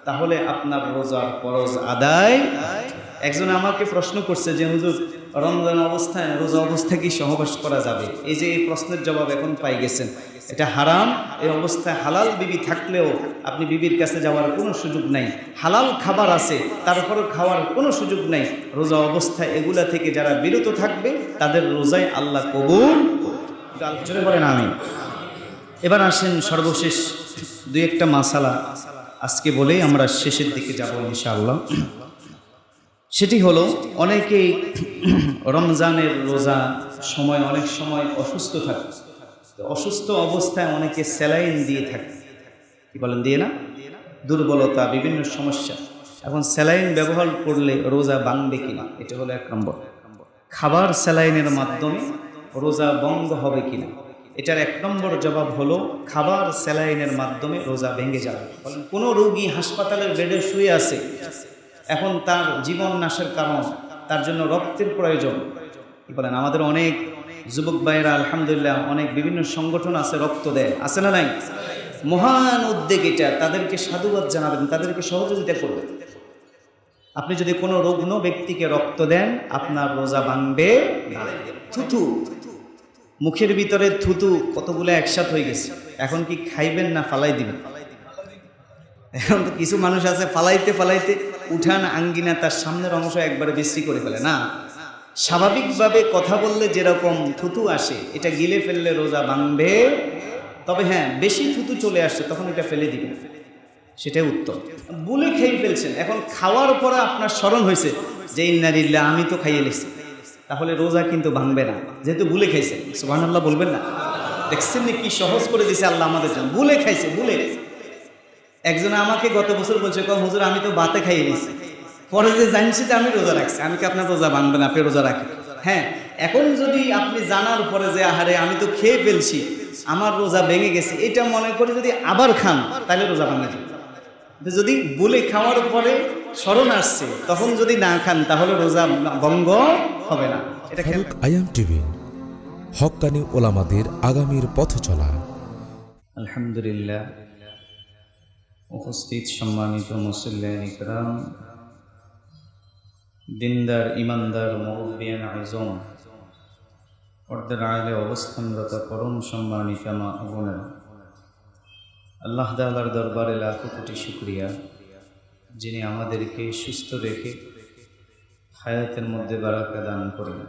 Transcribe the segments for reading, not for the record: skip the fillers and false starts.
তাহলে আপনার রোজার ফরজ আদায়। একজন আমাকে প্রশ্ন করছে যে হুজুর, রমজান অবস্থায় রোজা অবস্থায় কি সহবাস করা যাবে? এই যে এই প্রশ্নের জবাব এখন পাই গেছেন, এটা হারাম। এই অবস্থায় হালাল বিবি থাকলেও আপনি বিবির কাছে যাওয়ার কোনো সুযোগ নাই। হালাল খাবার আছে, তারপরও খাওয়ার কোনো সুযোগ নাই। রোজা অবস্থায় এগুলা থেকে যারা বিরত থাকবে তাদের রোজায় আল্লাহ কবুল জোরে বলেন আমিন। এবার আসেন সর্বশেষ দুই একটা মাসালা আজকে বলেই আমরা শেষের দিকে যাব ইনশাআল্লাহ। সেটি হলো, অনেকেই রমজানের রোজা সময় অনেক সময় অসুস্থ থাকে। অসুস্থ অবস্থায় অনেকে স্যালাইন দিয়ে থাকে। কি বলেন, দিয়ে না? দুর্বলতা, বিভিন্ন সমস্যা। এখন স্যালাইন ব্যবহার করলে রোজা ভাঙবে কিনা, এটা হলো এক নম্বর। খাবার স্যালাইনের মাধ্যমে রোজা ভঙ্গ হবে কিনা, এটার এক নম্বর জবাব হলো খাবার স্যালাইনের মাধ্যমে রোজা ভেঙে যাবে। কোনো রোগী হাসপাতালের বেডে শুয়ে আছে, এখন তার জীবন নাশের কারণ, তার জন্য রক্তের প্রয়োজন। কি বলেন, আমাদের অনেক যুবক ভাইয়েরা আলহামদুলিল্লাহ অনেক বিভিন্ন সংগঠন আছে, রক্ত দেয়, আছে না নাই? মহান উদ্যোগ এটা, তাদেরকে সাধুবাদ জানাবেন, তাদেরকে সহযোগিতা করবেন। আপনি যদি কোনো রুগ্ন ব্যক্তিকে রক্ত দেন, আপনার রোজা ভাঙবে না। থুতু, মুখের ভিতরে থুতু কতগুলো একসাথ হয়ে গেছে, এখন কি খাইবেন না ফালাই দিবেন? এখন তো কিছু মানুষ আছে ফালাইতে ফালাইতে উঠান আঙ্গিনা তার সামনের অংশ একবারে বিশ্রী করে ফেলে। না, স্বাভাবিকভাবে কথা বললে যেরকম থুতু আসে, এটা গিলে ফেললে রোজা ভাঙবে। তবে হ্যাঁ, বেশি থুতু চলে আসছে তখন এটা ফেলে দিবেন, সেটাই উত্তম। বুলে খেয়ে ফেলছেন, এখন খাওয়ার পরে আপনার স্মরণ হয়েছে যে ইন্নালিল্লাহ, আমি তো খাইয়ে নিচ্ছি, তাহলে রোজা কিন্তু ভাঙবে না, যেহেতু বুলে খাইছেন। সুবহানাল্লাহ বলবেন না? দেখছেন না কি সহজ করে দিয়েছে আল্লাহ আমাদের জন্য। বুলে খাইছে, বুলে। একজন আমাকে গত বছর বলছে, হুজুর আমি তো ভাতে খাইয়ে নিয়েছি, পরে যে জানছি যে আমি রোজা রাখছি। আমি কি আপনার রোজা ভাঙবে না, আপনি রোজা রাখেন? হ্যাঁ, এখন যদি আপনি জানার পরে যে আহারে আমি তো খেয়ে ফেলছি, আমার রোজা ভেঙে গেছে, এটা মনে করে যদি আবার খান, তাহলে রোজা ভাঙে যাবে। যদি বলে খাওয়ার পরে স্মরণ আসছে তখন যদি না খান, তাহলে রোজা ভঙ্গ হবে না। এটা ফারুক আয়াম টিভি, হক্কানি ওলামাদের আগামীর পথ চলা। আলহামদুলিল্লাহ। উপস্থিত সম্মানিত মুসল্লিয়ান ইকরাম, দিনদার ইমানদার মুরব্বিয়ান আযম, পর্দার আড়ালে অবস্থানরত পরম সম্মানিতা মা ও বোনেরা, আল্লাহ তাআলার দরবারে লাখো কোটি শুকরিয়া, যিনি আমাদেরকে সুস্থ রেখে হায়াতের মধ্যে বারাকা দান করেন।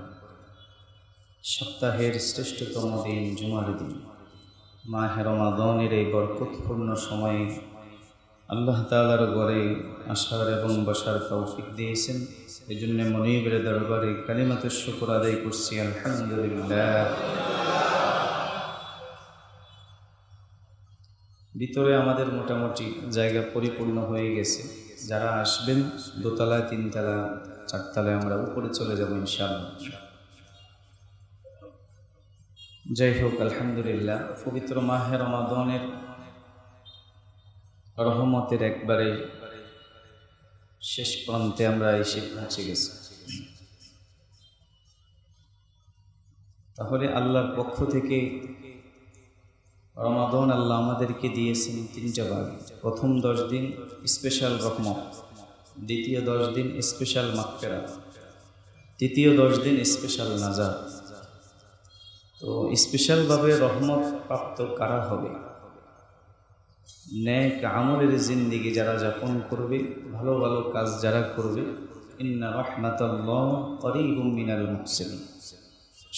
সপ্তাহের শ্রেষ্ঠতম দিন জুমার দিন, মাহে রমাদানের এই বরকতপূর্ণ সময়ে আল্লাহ তাআলার ঘরে আসার এবং বসার তৌফিক দিয়েছেন। এই জন্য মনিবের দরবারে কালিমাতুশ শুকর আদায় করছি, আলহামদুলিল্লাহ। ভিতরে আমাদের মোটামুটি জায়গা পরিপূর্ণ হয়ে গেছে। যারা আসবেন দোতলা, তিনতলা, চারতলায় আমরা উপরে চলে যাব ইনশাআল্লাহ। যাই হোক, আলহামদুলিল্লাহ, পবিত্র মাহে রমাদানের রহমতের একবারে শেষ প্রান্তে আমরা এসে পৌঁছে গেছি। তাহলে আল্লাহর পক্ষ থেকে রমাদান আল্লাহ আমাদেরকে দিয়েছেন তিনটা ভাগ। প্রথম 10 দিন স্পেশাল রহমত, দ্বিতীয় 10 দিন স্পেশাল মাগফিরাত, তৃতীয় 10 দিন স্পেশাল নাজাত। তো স্পেশালভাবে রহমত প্রাপ্ত কারা হবে? নেক আমলের জিন্দেগি যারা যাপন করবে, ভালো ভালো কাজ যারা করবে, ইন্না রাহমাতাল্লাহ করিবুম মিনাল মুহসিনিন,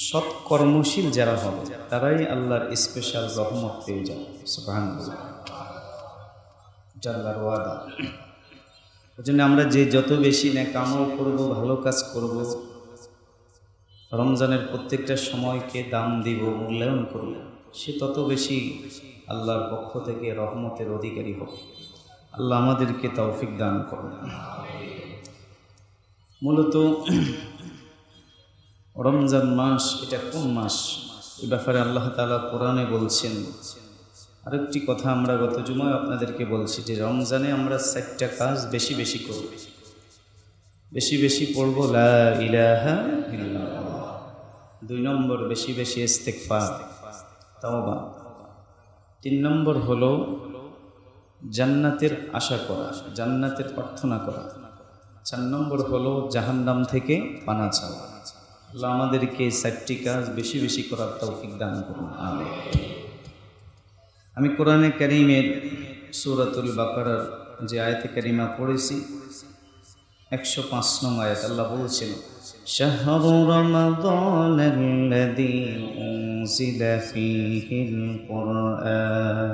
সৎ কর্মশীল যারা হবে তারাই আল্লাহর স্পেশাল রহমত পেয়ে যাবে। সুবহানাল্লাহ, আল্লাহর ওয়াদা। এজন্য আমরা যে যত বেশি নেক আমল করব, ভালো কাজ করব, রমজানের প্রত্যেকটা সময়কে দাম দিব, মূল্যায়ন করব, সে তত বেশি আল্লাহর পক্ষ থেকে রহমতের অধিকারী হবে। আল্লাহ আমাদেরকে তৌফিক দান করুন। মূলত রমজান মাস, এটা কোন মাস, এ ব্যাপারে আল্লাহ তাআলা কোরআনে বলছেন। আরেকটি কথা আমরা গত জুমায় আপনাদেরকে বলছি যে রমজানে আমরা 4টা কাজ বেশি বেশি করব। বেশি বেশি পড়ব লা ইলাহা ইল্লাল্লাহ, 2 নম্বর বেশি বেশি ইস্তিগফার, তাওবা, 3 নম্বর হলো জান্নাতের আশা করা, জান্নাতের প্রার্থনা করা। 4 নম্বর হলো জাহান্নাম থেকে পানা চাওয়া। আল্লাহ আমাদেরকে 4টি কাজ বেশি বেশি করার তৌফিক দান করুন, আমিন। আমি কোরআনে কারীমের সূরাতুল বাকারার যে আয়াতে কারিমা পড়েছি 105 নং আয়াত, আল্লাহ বলছেন, শাহরু রমাদানাল্লাযী উনজিলা ফীহিল কুরআন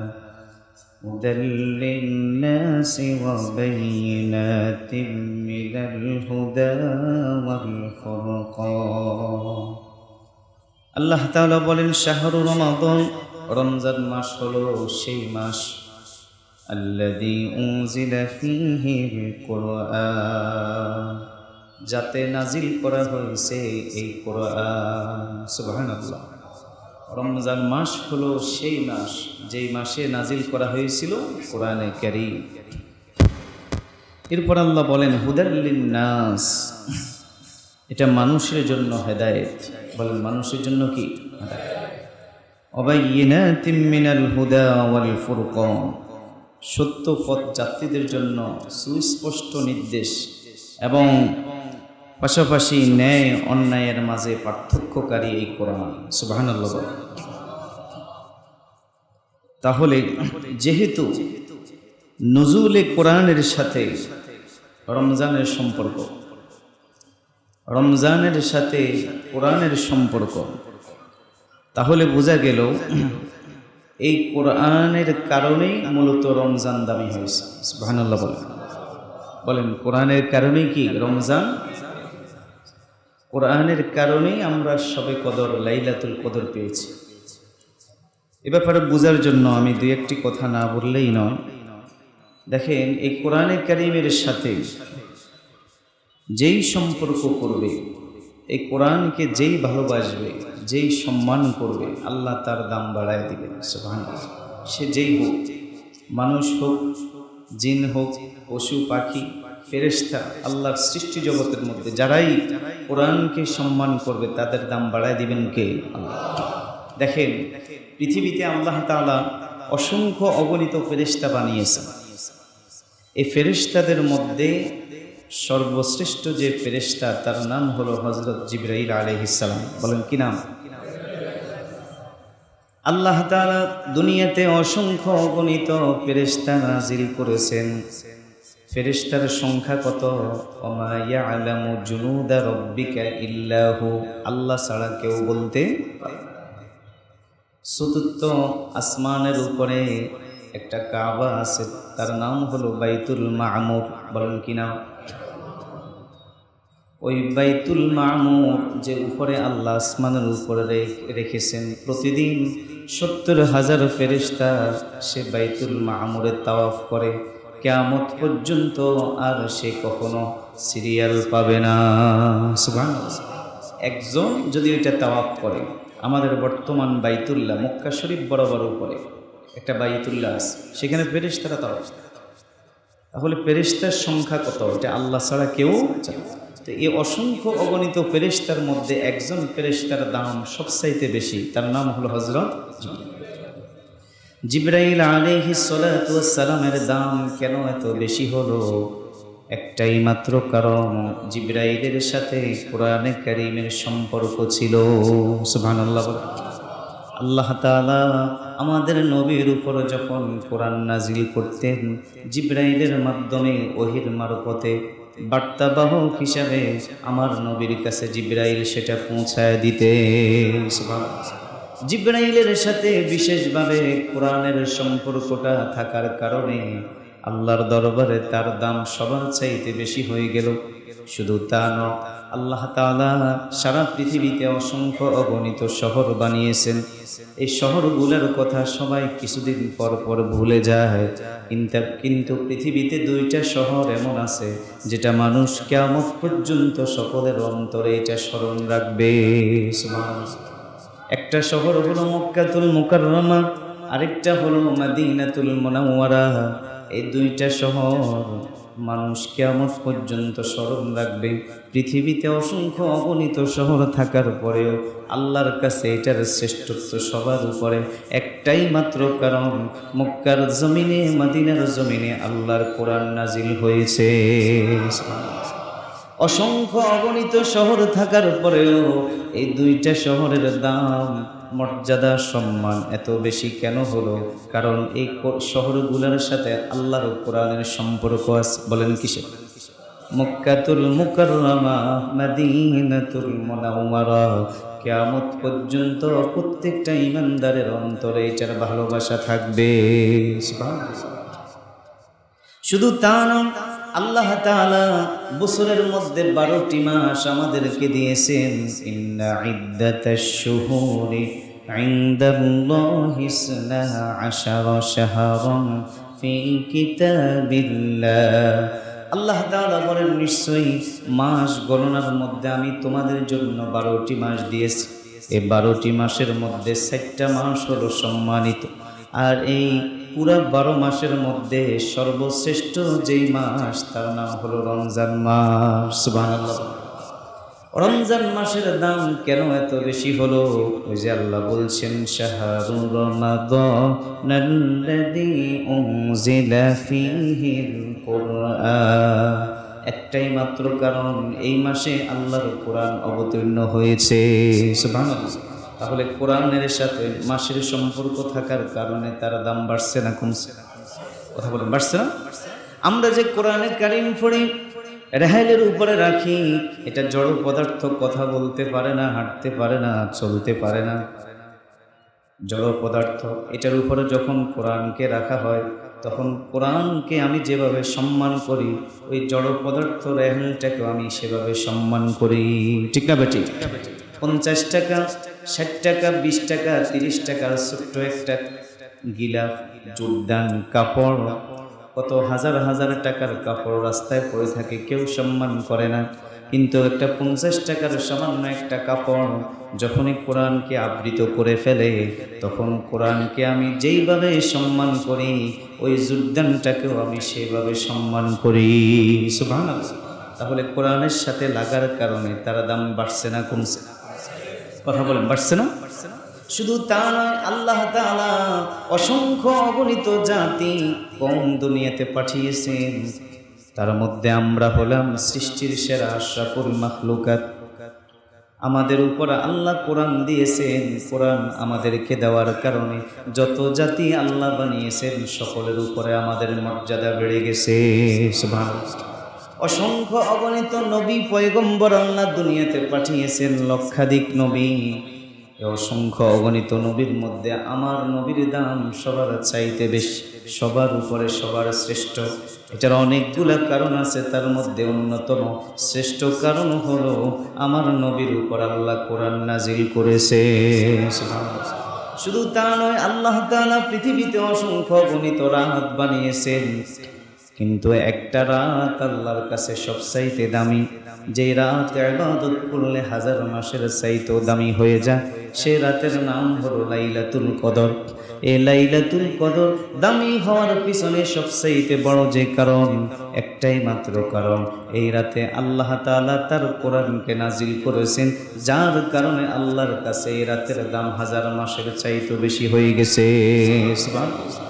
হুদাল লিন্নাসি ওয়া বাইয়িনাতিন মিনাল হুদা ওয়াল ফুরকান। আল্লাহ তাআলা বলেন, শাহরু রমাদান, রমজান মাস হলো সেই মাস, আল্লাযী উনজিলা ফীহিল কুরআন, যাতে নাজিল করা হয়েছে এই কোরআন। সুবহানাল্লাহ। রমজান মাস হলো সেই মাস যেই মাসে নাজিল করা হয়েছিল কোরআনে কারীম। এরপর আল্লাহ বলেন, হুদাল লিন্নাস, এটা মানুষের জন্য হেদায়েত। বলেন, মানুষের জন্য কি? ওয়া বাইয়িনাতিন মিনাল হুদা ওয়াল ফুরকান, সত্য পথ যাত্রীদের জন্য সুস্পষ্ট নির্দেশ এবং পাশাপাশি ন্যায় অন্যায়ের মাঝে পার্থক্যকারী এই কোরআন। সুবহানাল্লাহ। তাহলে যেহেতু নুজুলে কোরআনের সাথে রমজানের সম্পর্ক, রমজানের সাথে কোরআনের সম্পর্ক, তাহলে বোঝা গেল এই কোরআনের কারণেই মূলত রমজান দামি হয়েছে। সুবহানাল্লাহ। বলেন, কোরআনের কারণেই কি রমজান? কোরআনের কারণেই আমরা সবে কদর, লাইলাতুল কদর পেয়েছি। এ ব্যাপারে বোঝার জন্য আমি 2-1টি কথা না বললেই নয়। দেখেন, এই কোরআনে কারীমের সাথে যেই সম্পর্ক করবে, এই কোরআনকে যেই ভালোবাসবে, যেই সম্মান করবে, আল্লাহ তার দাম বাড়ায় দিবেন। সুবহানাল্লাহ। সে যেই হোক, মানুষ হোক, জিন হোক, পশু পাখি, ফেরেশতা, আল্লাহর সৃষ্টি জগতের মধ্যে যারাই কোরআনকে সম্মান করবে তাদের দাম বাড়ায় দিবেন কে? আল্লাহ। দেখেন, পৃথিবীতে আল্লাহ তাআলা অসংখ্য অগণিত ফেরেশতা বানিয়েছেন। এই ফেরেশতাদের মধ্যে সর্বশ্রেষ্ঠ যে ফেরেশতা, তার নাম হলো হযরত জিবরাইল আলাইহিস সালাম। বলেন, কি নাম? আল্লাহ তাআলা দুনিয়াতে অসংখ্য অগণিত ফেরেশতা নাজিল করেছেন। ফেরেশতার সংখ্যা কত? ওমা ইয়ালামু জুনুদা রাব্বিকা ইল্লাহু, আল্লাহ ছাড়া কেউ বলতে পারে না। চতুর্থ আসমানের উপরে একটা কাবা আছে, তার নাম হলো বাইতুল মামুর। বলেন, কি নাম? ওই বাইতুল মামুর যে উপরে আল্লাহ আসমানের উপরে রেখেছেন, প্রতিদিন 70,000 ফেরেশতা সে বাইতুল মামুরে তাওয়াফ করে। কিয়ামত পর্যন্ত আর সে কখনো সিরিয়াল পাবে না। সুবহানাল্লাহ। একজন যদি এটা তাওয়াফ করে, আমাদের বর্তমান বাইতুল্লাহ মক্কা শরীফ বরাবর উপরে একটা বাইতুল্লাহ আছে, সেখানে ফেরেশতারা তাওয়াফ করে। তাহলে ফেরেশতার সংখ্যা কত? এটা আল্লাহ ছাড়া কেউ জানে না। তো এই অসংখ্য অগণিত ফেরেশতার মধ্যে একজন ফেরেশতার দাম সবচাইতে বেশি, তার নাম হলো হযরত জিবরাইল আলাইহিস সালাতু ওয়াস সালামের দাম কেন এত বেশি হলো? একটাই মাত্র কারণ, জিবরাইলের সাথে কোরআনে কারীমের সম্পর্ক ছিল। সুবহানাল্লাহ। আল্লাহ তাআলা আমাদের নবীর উপর যখন কোরআন নাজিল করতেন, জিবরাইলের মাধ্যমে ওহীর মারফতে বার্তাবাহক হিসাবে আমার নবীর কাছে জিবরাইল সেটা পৌঁছায় দিতে। সুবহানাল্লাহ। জিবরাইলের সাথে বিশেষভাবে কোরআনের সম্পর্কটা থাকার কারণে আল্লাহর দরবারে তার দাম সবার চাইতে বেশি হয়ে গেল। শুধু তা নয়, আল্লাহ তাআলা সারা পৃথিবীতে অসংখ্য অগণিত শহর বানিয়েছেন। এই শহরগুলোর কথা সবাই কিছুদিন পর পর ভুলে যায়, কিন্তু পৃথিবীতে 2টা শহর এমন আছে যেটা মানুষ কিয়ামত পর্যন্ত সকলের অন্তরে এটা স্মরণ রাখবে। সুবহানাল্লাহ। একটা শহর হলো মক্কাতুল মুকাররমা, আরেকটা হলো মদিনাতুল মুনাওয়ারা। এই দুইটা শহর মানুষ কিয়ামত পর্যন্ত স্মরণ রাখবে। পৃথিবীতে অসংখ্য অগণিত শহর থাকার পরেও আল্লাহর কাছে এটার শ্রেষ্ঠত্ব সবার উপরে। একটাই মাত্র কারণ, মক্কার জমিনে, মদিনার জমিনে আল্লাহর কোরআন নাজিল হয়েছে। অসংখ্য অগণিত শহর থাকার পরেও এই দুইটা শহরের দাম, মর্যাদা, সম্মান এত বেশি কেন হলো? কারণ এই শহরগুলোর সাথে আল্লাহর কোরআনের সম্পর্ক আছে। বলেন কিসে? মক্কাতুল মুকাররমা, মদিনাতুল মুনাওয়ারা। কিয়ামত পর্যন্ত প্রত্যেকটা ঈমানদারের অন্তরে এটার ভালোবাসা থাকবে। শুধু তা নয়, আল্লাহ তাআলা বছরের মধ্যে 12টি মাস আমাদেরকে দিয়েছেন। ইন্না ইদ্দাতাশ শুহুরি ইনদাল্লাহি 12 শাহরান ফি কিতাবিল্লাহ। আল্লাহ তাআলা বলেন, নিশ্চয়ই মাস গণনার মধ্যে আমি তোমাদের জন্য 12টি মাস দিয়েছি। এই 12টি মাসের মধ্যে 4টা মাস হলো সম্মানিত, আর এই পুরা 12 মাসের মধ্যে সর্বশ্রেষ্ঠ যেই মাস তার নাম হলো রমজান মাস। সুবহানাল্লাহ। রমজান মাসের দাম কেন এত বেশি হলো? ওই যে আল্লাহ বলছেন, শাহরুর রমাদানাল্লাযী উনজিলা ফীহিল কুরআন। একটাই মাত্র কারণ, এই মাসে আল্লাহর কোরআন অবতীর্ণ হয়েছে। সুবহানাল্লাহ। তাহলে কোরআনের সাথে মাসের সম্পর্ক থাকার কারণে তার দাম বাড়ছে না কমছে? কথা বলেন, বাড়ছে না? আমরা যে কোরআনে কারিম পড়ি, রেহাইলের উপরে রাখি, এটা জড় পদার্থ, কথা বলতে পারে না, হাঁটতে পারে না, চলতে পারে না, জড় পদার্থ। এটার উপরে যখন কোরআনকে রাখা হয়, তখন কোরআনকে আমি যেভাবে সম্মান করি, ওই জড় পদার্থ রেহাইলটাকেও আমি সেভাবে সম্মান করি। ঠিক না বেটি? 50 টাকা, 60 টাকা, 20 টাকা, 30 টাকার ছোট্ট একটা গিলাফ, জুদ্দান কাপড়, কত হাজার হাজার টাকার কাপড় রাস্তায় পড়ে থাকে, কেউ সম্মান করে না। কিন্তু একটা 50 টাকার সামান্য একটা কাপড় যখনই কোরআনকে আবৃত করে ফেলে, তখন কোরআনকে আমি যেইভাবে সম্মান করি, ওই জুদ্দানটাকেও আমি সেইভাবে সম্মান করি। সুবহানাল্লাহ। তাহলে কোরআনের সাথে লাগার কারণে তার দাম বাড়ছে না কমছে? কথা বলেন, বাড়ছে না? শুধু তা নয়, আল্লাহ তাআলা অসংখ্য অগণিত জাতি কম দুনিয়াতে পাঠিয়েছেন। তার মধ্যে আমরা হলাম সৃষ্টির সেরা, আশরাফুল মাখলুকাত। আমাদের উপর আল্লাহ কোরআন দিয়েছেন। কোরআন আমাদেরকে দেওয়ার কারণে যত জাতি আল্লাহ বানিয়েছেন, সকলের উপরে আমাদের মর্যাদা বেড়ে গেছে। সুবহানাল্লাহ। অসংখ্য অগণিত নবী পয়গম্বর আল্লাহ দুনিয়াতে পাঠিয়েছেন, লক্ষাধিক নবী। অসংখ্য অগণিত নবীর মধ্যে আমার নবীর দাম সবার চাইতে বেশি, সবার উপরে, সবার শ্রেষ্ঠ। এটার অনেকগুলা কারণ আছে, তার মধ্যে অন্যতম শ্রেষ্ঠ কারণ হলো আমার নবীর উপর আল্লাহ কোরআন নাজিল করেছে। শুধু তা নয়, আল্লাহ তাআলা পৃথিবীতে অসংখ্য অগণিত রাত বানিয়েছেন, কিন্তু একটা রাত আল্লাহর কাছে সবচাইতে দামি। যে রাত ইবাদত করলে 1000 মাসের চাইতেও দামি হয়ে যায়, সে রাতের নাম হলো লাইলাতুল কদর। এই লাইলাতুল কদর দামি হওয়ার পিছনে সবচাইতে বড় যে কারণ, একটাই মাত্র কারণ, এই রাতে আল্লাহ তাআলা তার কোরআনকে নাজিল করেছেন, যার কারণে আল্লাহর কাছে এই রাতের দাম 1000 মাসের চাইতেও বেশি হয়ে গেছে। সুবহানাল্লাহ।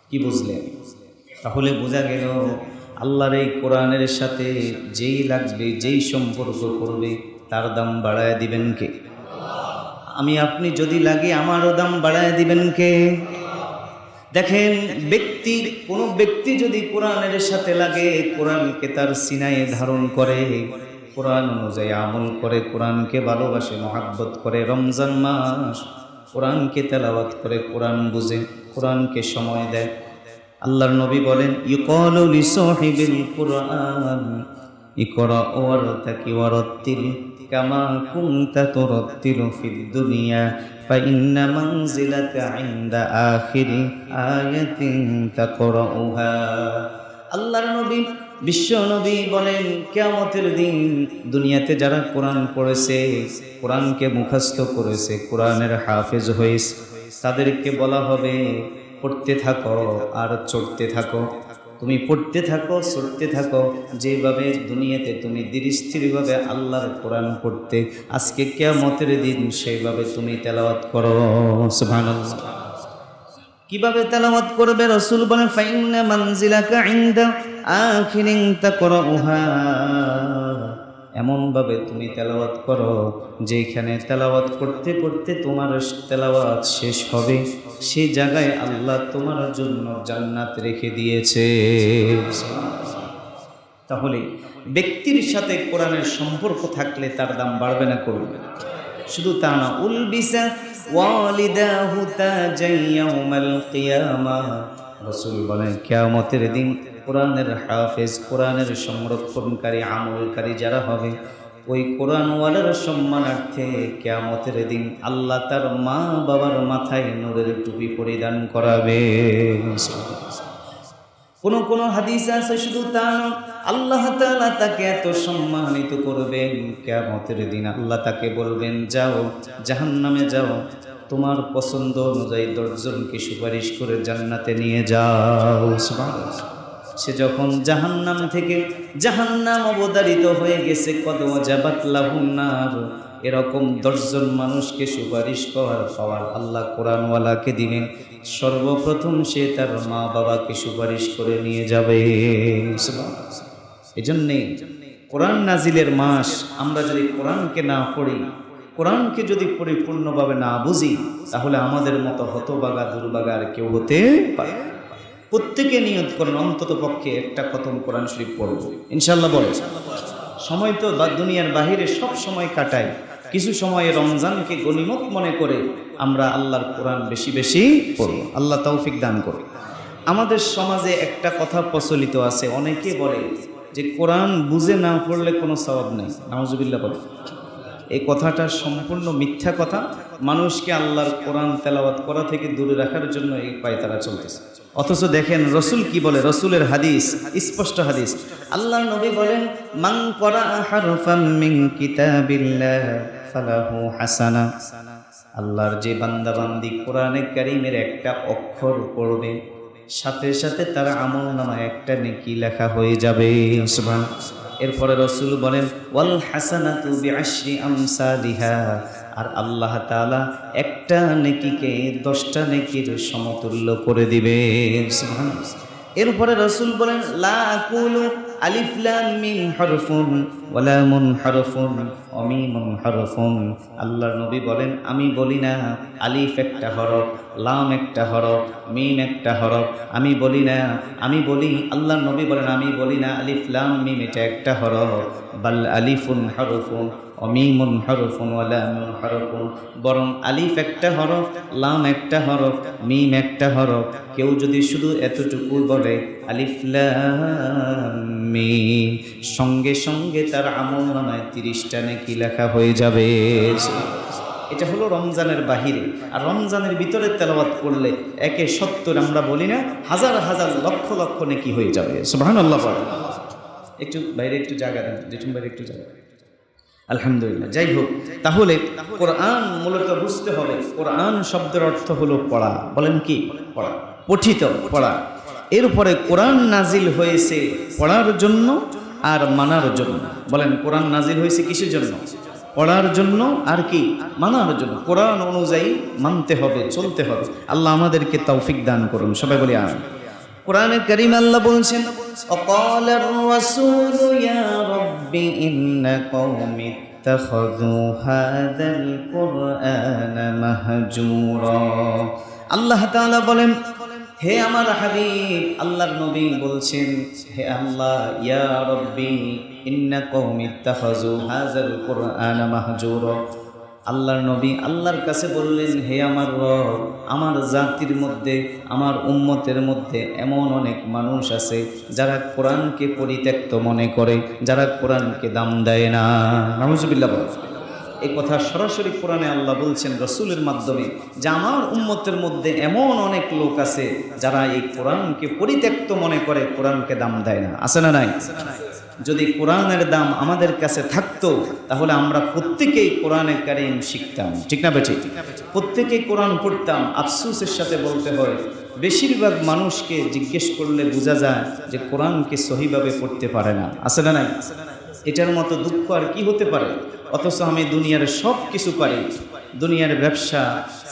কি বুঝলেন? তাহলে বোঝা গেল, আল্লাহর এই কোরআনের সাথে যেই লাগবে, যেই সম্পর্ক করবে, তার দাম বাড়ায় দিবেন কে? আমি আপনি যদি লাগে, আমারও দাম বাড়ায় দিবেন কে? দেখেন, কোনো ব্যক্তি যদি কোরআনের সাথে লাগে, কোরআনকে তার সিনায় ধারণ করে, কোরআন অনুযায়ী আমল করে, কোরআনকে ভালোবাসে, মহাব্বত করে, রমজান মাস কোরআনকে তেলাওয়াত করে, কোরআন বুঝে, কোরআনকে সময় দেয়। আল্লাহর নবী বলেন, ইউকালু লিসাহিবিল কুরআন ইকরা ওয়ারতাকি ওয়ারাত্তিল কামা কুনতা তুরাত্তিলু ফিদ দুনিয়া ফাইন্না মানজিলাকা ইনদা আখিরি আয়াতিন তাকরাউহা। আল্লাহর নবী, বিশ্ব নবী বলেন, কিয়ামতের দিন দুনিয়াতে যারা কোরআন পড়েছে, কোরআনকে মুখস্থ করেছে, কোরআনের হাফেজ হয়েছে, তাদেরকে বলা হবে, পড়তে থাকো আর চড়তে থাকো। তুমি পড়তে থাকো, চড়তে থাকো। যেভাবে দুনিয়াতে তুমি ধীরস্থিরভাবে আল্লাহর কোরআন পড়তে, আজকে কিয়ামতের দিন সেইভাবে তুমি তেলাওয়াত করো। সুবহানাল্লাহ। কিভাবে তেলাওয়াত করবে? রাসূল বলেন, ফাইন্না মানজিলাকা ইনদা আখিরিন তাকরাউহা। এমনভাবে তুমি তেলাওয়াত করো যেখানে তেলাওয়াত করতে করতে তোমার তেলাওয়াত শেষ হবে, সেই জায়গায় আল্লাহ তোমার জন্য জান্নাত রেখে দিয়েছে। তাহলে ব্যক্তির সাথে কোরআনের সম্পর্ক থাকলে তার দাম বাড়বে না কমবে? শুধু তা না, উলবিসা ওয়ালিদাহু তাজান ইয়াউমাল কিয়ামাহ। রাসূল বলেন, কিয়ামতের দিন কোরআনের হাফেজ, কোরআনের সংরক্ষণকারী, আমলকারী যারা হবে, ওই কোরআনওয়ালার সম্মানার্থে কিয়ামতের দিন আল্লাহ তার মা বাবার মাথায় নূরের টুপি পরিধান করাবে। কোন কোন হাদিস আছে শুধু তা না, আল্লাহ তাআলা তাকে এত সম্মানিত করবেন, কিয়ামতের দিন আল্লাহ তাকে বলবেন, যাও জাহান্নামে যাও, তোমার পছন্দ অনুযায়ী 10 জনকে সুপারিশ করে জান্নাতে নিয়ে যাও। সুবহানাল্লাহ। সে যখন জাহান্নাম থেকে, জাহান্নাম অবতারিত হয়ে গেছে, কদ ওয়াজাবাত লাহুন নার, এরকম 10 জন মানুষকে সুপারিশ করার পাওয়ার আল্লাহ কোরআনওয়ালাকে দিলেন। সর্বপ্রথম সে তার মা বাবাকে সুপারিশ করে নিয়ে যাবে। এজন্যে কোরআন নাজিলের মাস, আমরা যদি কোরআনকে না পড়ি, কোরআনকে যদি পরিপূর্ণভাবে না বুঝি, তাহলে আমাদের মতো হতবাগা দুর্বাগা আর কেউ হতে পারে। প্রত্যেকে নিয়ত করেন অন্তত পক্ষে একটা খতম কোরআন শরীফ পড়ব ইনশাআল্লাহ। বলে সময় তো দুনিয়ার বাহিরে সব সময় কাটাই, কিছু সময়ে রমজানকে গনিমত মনে করে আমরা আল্লাহর কোরআন বেশি বেশি পড়ব। আল্লাহ তৌফিক দান করে। আমাদের সমাজে একটা কথা প্রচলিত আছে, অনেকে বলে যে কোরআন বুঝে না পড়লে কোনো সওয়াব নেই। নাউজুবিল্লাহ বলে। এই কথাটা সম্পূর্ণ মিথ্যা কথা। মানুষকে আল্লাহর কোরআন তেলাওয়াত করা থেকে দূরে রাখার জন্য এই পায়তারা চলতেছে। অথচ দেখেন রসুল কি বলে, রসুলের হাদিস, স্পষ্ট হাদিস। আল্লাহর নবী বলেন, মান ক্বারা হারফাম মিন কিতাবিল্লাহ ফালাহু হাসানা। আল্লাহর যে বান্দা বান্দি কোরআনে কারীমের একটা অক্ষর পড়বে, সাথে সাথে তার আমলনামায় একটা নেকি লেখা হয়ে যাবে। সুবহানাল্লাহ। এরপরে রসুল বলেন, ওয়াল হাসানাতু বিআশরি আমসালিহা। আর আল্লাহ তাআলা একটা নেকিকে 10টা নেকির সমতুল্য করে দিবেন। সুবহানাল্লাহ। এরপরে রসুল বলেন, লা আকুলু আলিফ লাম মিম হরফুন ওয়া লামুন হরফুন ওয়া মিমুন হরফুন। আল্লাহর নবী বলেন, আমি বলি না আলিফ একটা হরফ, লাম একটা হরফ, মিম একটা হরফ, আমি বলি না। আমি বলি, আল্লাহর নবী বলেন, আমি বলি না আলিফ লাম মিম এটা একটা হরফ, বাল আলিফুন হরফুন ওয়া মিমুন হরফুন ওয়া লামুন হরফুন। বরং আলিফ একটা হরফ, লাম একটা হরফ, মিম একটা হরফ। কেউ যদি শুধু এতটুকু বলে আলিফ লাম মিম, সঙ্গে সঙ্গে তার আমলনামায় 30টা নেকি লেখা হয়ে যাবে। এটা হলো রমজানের বাহিরে। আর রমজানের ভিতরে তেলাওয়াত করলে 1/70, আমরা বলি না, হাজার হাজার লক্ষ লক্ষ নেকি হয়ে যাবে। সুবহানাল্লাহ। একটু বাইরে একটু জায়গা দেন, যেটুম বাইরে একটু জায়গা। আলহামদুলিল্লাহ। যাই হোক, তাহলে কোরআন মূলত বুঝতে হবে। কোরআন শব্দের অর্থ হলো পড়া। বলেন কি? পড়া, পঠিত, পড়া। এরপরে কোরআন নাজিল হয়েছে পড়ার জন্য আর মানার জন্য। বলেন, কোরআন নাজিল হয়েছে কিসের জন্য? পড়ার জন্য আর কি? মানার জন্য। কোরআন অনুযায়ী মানতে হবে, চলতে হবে। আল্লাহ আমাদেরকে তৌফিক দান করুন। সবাই বলি আমিন। কোরআনে কারীম আল্লাহ বলছেন, ওয়াকালার রাসূলু ইয়া রাব্বি ইন্না কওমি ইত্তাখাযু হাযাল কুরআনা মাহজুরা। আল্লাহ তাআলা বলেন, হে আমার হাবিব, আল্লাহর নবী বলছেন, হে আল্লাহ, ইয়া রাব্বি ইন্না কওমি ইত্তাখাযু হাযাল কুরআনা মাহজুরা। আল্লাহর নবী আল্লাহর কাছে বললেন, হে আমার রব, আমার জাতির মধ্যে, আমার উম্মতের মধ্যে এমন অনেক মানুষ আছে যারা কোরআনকে পরিত্যক্ত মনে করে, যারা কোরআনকে দাম দেয় না। নাউজুবিল্লাহ। এই কথা সরাসরি কোরআনে আল্লাহ বলছেন রসুলের মাধ্যমে, যে আমার উম্মতের মধ্যে এমন অনেক লোক আছে যারা এই কোরআনকে পরিত্যক্ত মনে করে, কোরআনকে দাম দেয় না। আছে না নাই? যদি কোরআনের দাম আমাদের কাছে থাকতো, তাহলে আমরা প্রত্যেকেই কোরআনে কারীম শিখতাম। ঠিক না বেঠিক? প্রত্যেকেই কোরআন পড়তাম। আফসোসের সাথে বলতে হয়, বেশিরভাগ মানুষকে জিজ্ঞেস করলে বোঝা যায় যে কোরআনকে সহিভাবে পড়তে পারে না, আছে না নাই? এটার মতো দুঃখ আর কি হতে পারে? অথচ আমি দুনিয়ার সব কিছু পারি, দুনিয়ার ব্যবসা,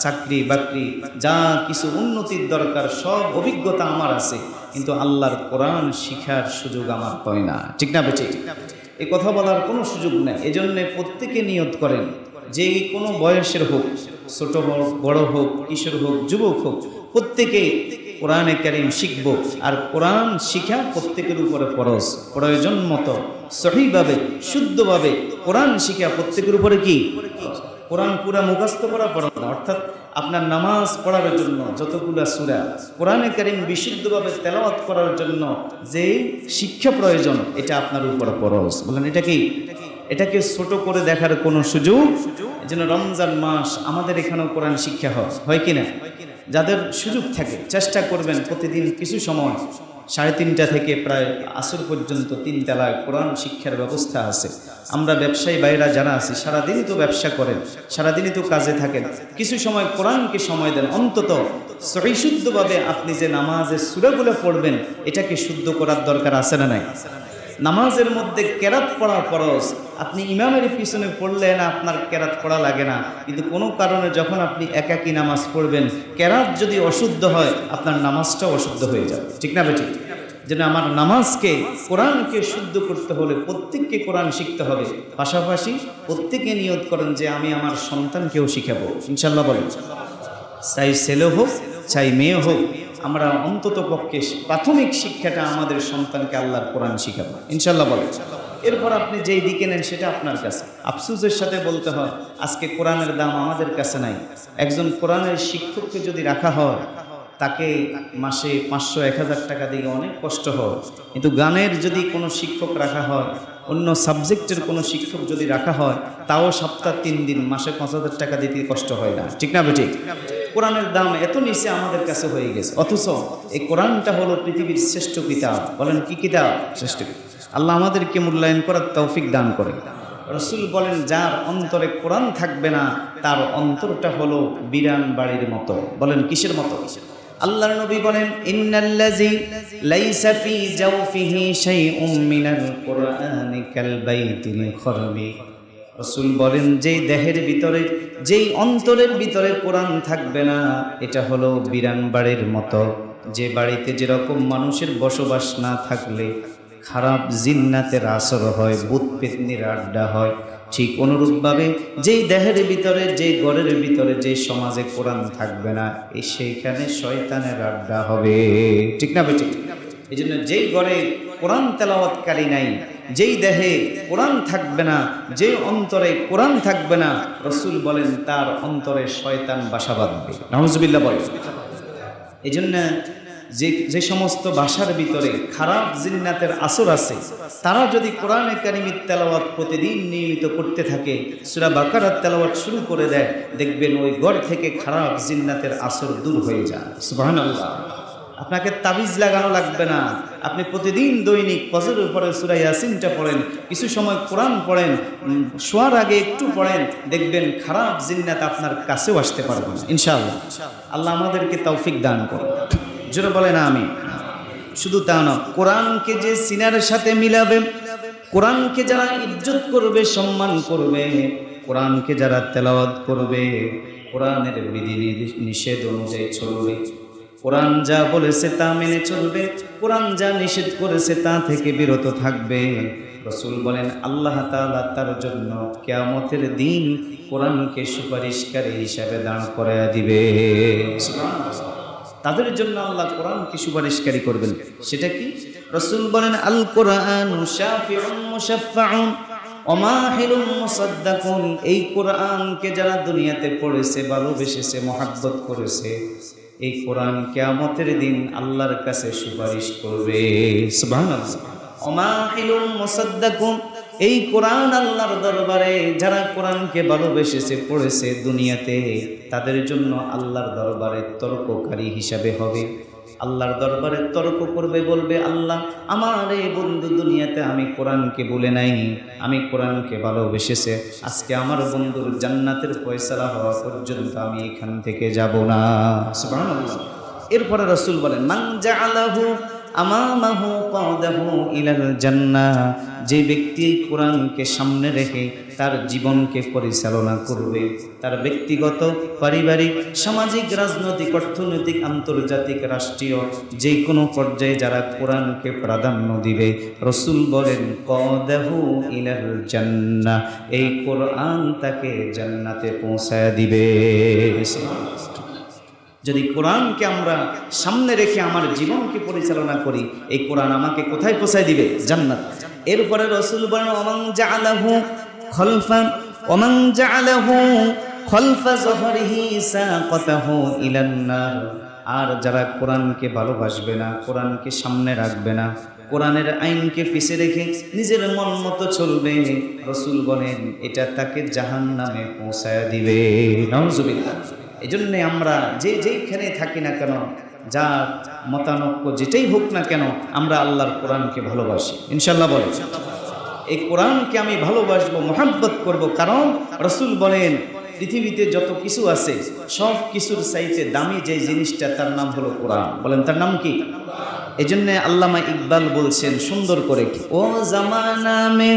চাকরি বাকরি, যা কিছু উন্নতির দরকার সব অভিজ্ঞতা আমার আছে, কিন্তু আল্লাহর কোরআন শিখার সুযোগ আমার হয় না। ঠিক না বেঠিক? এই কথা বলার কোনো সুযোগ নেই। এজন্যে প্রত্যেকে নিয়ত করেন যে কোনো বয়সের হোক, ছোট হোক, বড় হোক, কিশোর হোক, যুবক হোক, প্রত্যেকে কোরআনে কারীম শিখব। আর কোরআন শিখা প্রত্যেকের উপরে ফরজ। প্রয়োজন মতো সহিভাবে শুদ্ধভাবে কোরআন শিখা প্রত্যেকের উপরে কি? কোরআন পুরা মুখস্থ করা ফরজ না, অর্থাৎ আপনার নামাজ পড়ার জন্য যতগুলো সূরা, কোরআনে কারীম বিশুদ্ধভাবে তেলাওয়াত করার জন্য যে শিক্ষা প্রয়োজন, এটা আপনার উপরে ফরজ। বলেন এটা কি? এটাকে ছোট করে দেখার কোনো সুযোগ? এজন্য রমজান মাস আমাদের এখানেও কোরআন শিক্ষা হয় কিনা? যাদের সুযোগ থাকে চেষ্টা করবেন প্রতিদিন কিছু সময় 3:30 থেকে প্রায় আসর পর্যন্ত 3 তলায় কোরআন শিক্ষার ব্যবস্থা আছে। আমরা ব্যবসায়ী ভাইরা যারা আছি সারাদিনই তো ব্যবসা করেন, সারাদিনই তো কাজে থাকেন, কিছু সময় কোরআনকে সময় দেন। অন্তত সহিশুদ্ধভাবে আপনি যে নামাজের সূরাগুলো পড়বেন এটাকে শুদ্ধ করার দরকার আছে না নাই? নামাজের মধ্যে কেরাত পড়া ফরজ। আপনি ইমামের পিছনে পড়লেন, আপনার কেরাত পড়া লাগে না, কিন্তু কোনো কারণে যখন আপনি একাকী নামাজ পড়বেন, কেরাত যদি অশুদ্ধ হয় আপনার নামাজটাও অশুদ্ধ হয়ে যাবে। ঠিক না বেঠিক? যেন আমার নামাজকে, কোরআনকে শুদ্ধ করতে হলে প্রত্যেককে কোরআন শিখতে হবে। পাশাপাশি প্রত্যেকে নিয়ত করেন যে আমি আমার সন্তানকেও শিখাবো ইনশাল্লাহ। বলেন চাই ছেলে হোক চাই মেয়ে হোক, আমরা অন্তত পক্ষে প্রাথমিক শিক্ষাটা আমাদের সন্তানকে আল্লাহর কোরআন শিখাবো ইনশাল্লাহ। বলেন এরপর আপনি যেই দিকে নেন সেটা আপনার কাছে। আফসোসের সাথে বলতে হয় আজকে কোরআনের দাম আমাদের কাছে নাই। একজন কোরআনের শিক্ষককে যদি রাখা হয় তাকে মাসে 500-1000 টাকা দিয়ে অনেক কষ্ট হয়, কিন্তু গানের যদি কোনো শিক্ষক রাখা হয়, অন্য সাবজেক্টের কোনো শিক্ষক যদি রাখা হয়, তাও সপ্তাহ 3 দিন মাসে 5000 টাকা দিতে কষ্ট হয় না। ঠিক না বেঠিক? কোরআনের দাম এত নিচে আমাদের কাছে হয়ে গেছে, অথচ এই কোরআনটা হলো পৃথিবীর শ্রেষ্ঠ কিতাব। বলেন কি কিতাব? শ্রেষ্ঠ। আল্লাহ আমাদেরকে মূল্যায়ন করার তৌফিক দান করে। রাসূল বলেন যার অন্তরে কোরআন থাকবে না তার অন্তরটা হলো বিরান বাড়ির মতো। বলেন কিসের মতো? আল্লাহর নবী বলেন ইন্নাল্লাযী লাইসা ফি জাওফিহি শাইউম মিনাল কুরআনি কাল বাইতিল খরবি। রাসূল বলেন যেই দেহের ভিতরে, যেই অন্তরের ভিতরে কোরআন থাকবে না, এটা হলো বিরান বাড়ির মতো। যে বাড়িতে যেরকম মানুষের বসবাস না থাকলে খারাপ জিন্নাতের আসর হয়, ভূত পেতনির আড্ডা হয়, ঠিক অনুরূপভাবে যেই দেহের ভিতরে, যেই ঘরের ভিতরে, যে সমাজে কোরআন থাকবে না, সেইখানে শয়তানের আড্ডা হবে। ঠিক না বেঠিক? এই জন্য যেই ঘরে কোরআন তেলাওয়াতকারী নাই, যেই দেহে কোরআন থাকবে না, যেই অন্তরে কোরআন থাকবে না, রাসূল বলেন তার অন্তরে শয়তান বাসা বাঁধবে। নাউজুবিল্লাহ বলেন। এই জন্য যে সমস্ত ভাষার ভিতরে খারাপ জিন্নাতের আসর আছে, তারা যদি কোরআনে কারিমের তেলাওয়াত প্রতিদিন নিয়মিত করতে থাকে, সূরা বাকারার তেলাওয়াত শুরু করে দেয়, দেখবেন ওই ঘর থেকে খারাপ জিন্নাতের আসর দূর হয়ে যায়। সুবহানাল্লাহ। আপনাকে তাবিজ লাগানো লাগবে না। আপনি প্রতিদিন দৈনিক ফজরের পরে সূরা ইয়াসিনটা পড়েন, কিছু সময় কোরআন পড়েন, শোয়ার আগে একটু পড়েন, দেখবেন খারাপ জিন্নাত আপনার কাছেও আসতে পারবে না ইনশাআল্লাহ। আল্লাহ আমাদেরকে তৌফিক দান করুন। জোরে বলেন আমিন। শুধু তা না, কোরআনকে যে সিনার সাথে মিলাবে, কোরআনকে যারা ইজ্জত করবে, সম্মান করবে, কোরআনকে যারা তেলাওয়াত করবে, কোরআনের বিধি নিষেধ অনুযায়ী চলবে, কোরআন যা বলেছে তা মেনে চলবে, কোরআন যা নিষেধ করেছে তা থেকে বিরত থাকবে, রাসূল বলেন আল্লাহ তাআলা তার জন্য কিয়ামতের দিন কোরআনকে সুপারিশকারী হিসাবে দাঁড় করায়া দিবে। সুবহানাল্লাহ। তাদের জন্য আল্লাহ কোরআনকে সুপারিশকারী করবেন। সেটা কি? রাসূল বলেন আল কোরআনু শাফিউন মুশাফফাউন ওয়া মাহিলুন মুসাদ্দাকুন। এই কোরআনকে যারা দুনিয়াতে পড়েছে, ভালোবেসেছে, মহব্বত করেছে, এই কোরআন কিয়ামতের দিন আল্লাহর কাছে সুপারিশ করবে। সুবহানাল্লাহ। ওয়া মাহিলুন মুসাদ্দাকুন। এই কোরআন আল্লাহর দরবারে যারা কোরআনকে ভালোবেসেছে, পড়েছে দুনিয়াতে, তাদের জন্য আল্লাহর দরবারে তর্ককারী হিসাবে হবে। আল্লাহর দরবারে তর্ক করবে, বলবে আল্লাহ আমার এই বন্ধু দুনিয়াতে আমি কোরআনকে বলে নাই, আমি কোরআনকে ভালোবেসেছে, আজকে আমার বন্ধুর জান্নাতের ফয়সালা হওয়া পর্যন্ত আমি এখান থেকে যাব না। সুবহানাল্লাহ। এরপরে রাসূল বলেন মান জাআলাহু আমামাহু কাদাহু ইলাল জান্নাহ, যে ব্যক্তি কোরআনকে সামনে রেখে তার জীবনকে পরিচালনা করবে, তার ব্যক্তিগত, পারিবারিক, সামাজিক, রাজনৈতিক, অর্থনৈতিক, আন্তর্জাতিক, রাষ্ট্রীয় যে কোনো পর্যায়ে যারা কোরআনকে প্রাধান্য দিবে, রাসূল বলেন কাদাহু ইলাল জান্নাহ, এই কোরআন তাকে জান্নাতে পৌঁছায় দিবে। যদি কোরআনকে আমরা সামনে রেখে আমার জীবনকে পরিচালনা করি, এই কোরআন আমাকে কোথায় পৌঁছায় দিবে? জান্নাত। এরপরে রাসূল বলেন ওমান জাআলাহু খলফা ওমান জাআলাহু খলফা যহরিহি সাকাতাহু ইলান নার, আর যারা কোরআনকে ভালোবাসবে না, কোরআনকে সামনে রাখবে না, কোরআনের আইনকে পিছে রেখে নিজের মন মতো চলবে, রাসূল বলেন এটা তাকে জাহান্নামে পৌঁছায় দিবে। নাউজুবিল্লাহ। এই জন্যে আমরা যেইখানে থাকি না কেন, যার মতানৈক্য যেটাই হোক না কেন, আমরা আল্লাহর কোরআনকে ভালোবাসি ইনশাল্লাহ। বলে এই কোরআনকে আমি ভালোবাসবো, মহব্বত করব, কারণ রাসূল বলেন পৃথিবীতে যত কিছু আছে সব কিছুর চাইতে দামি যে জিনিসটা তার নাম হলো কোরআন। বলেন তার নাম কি? এই জন্যে আল্লামা ইকবাল বলছেন সুন্দর করে, ও জামানা মে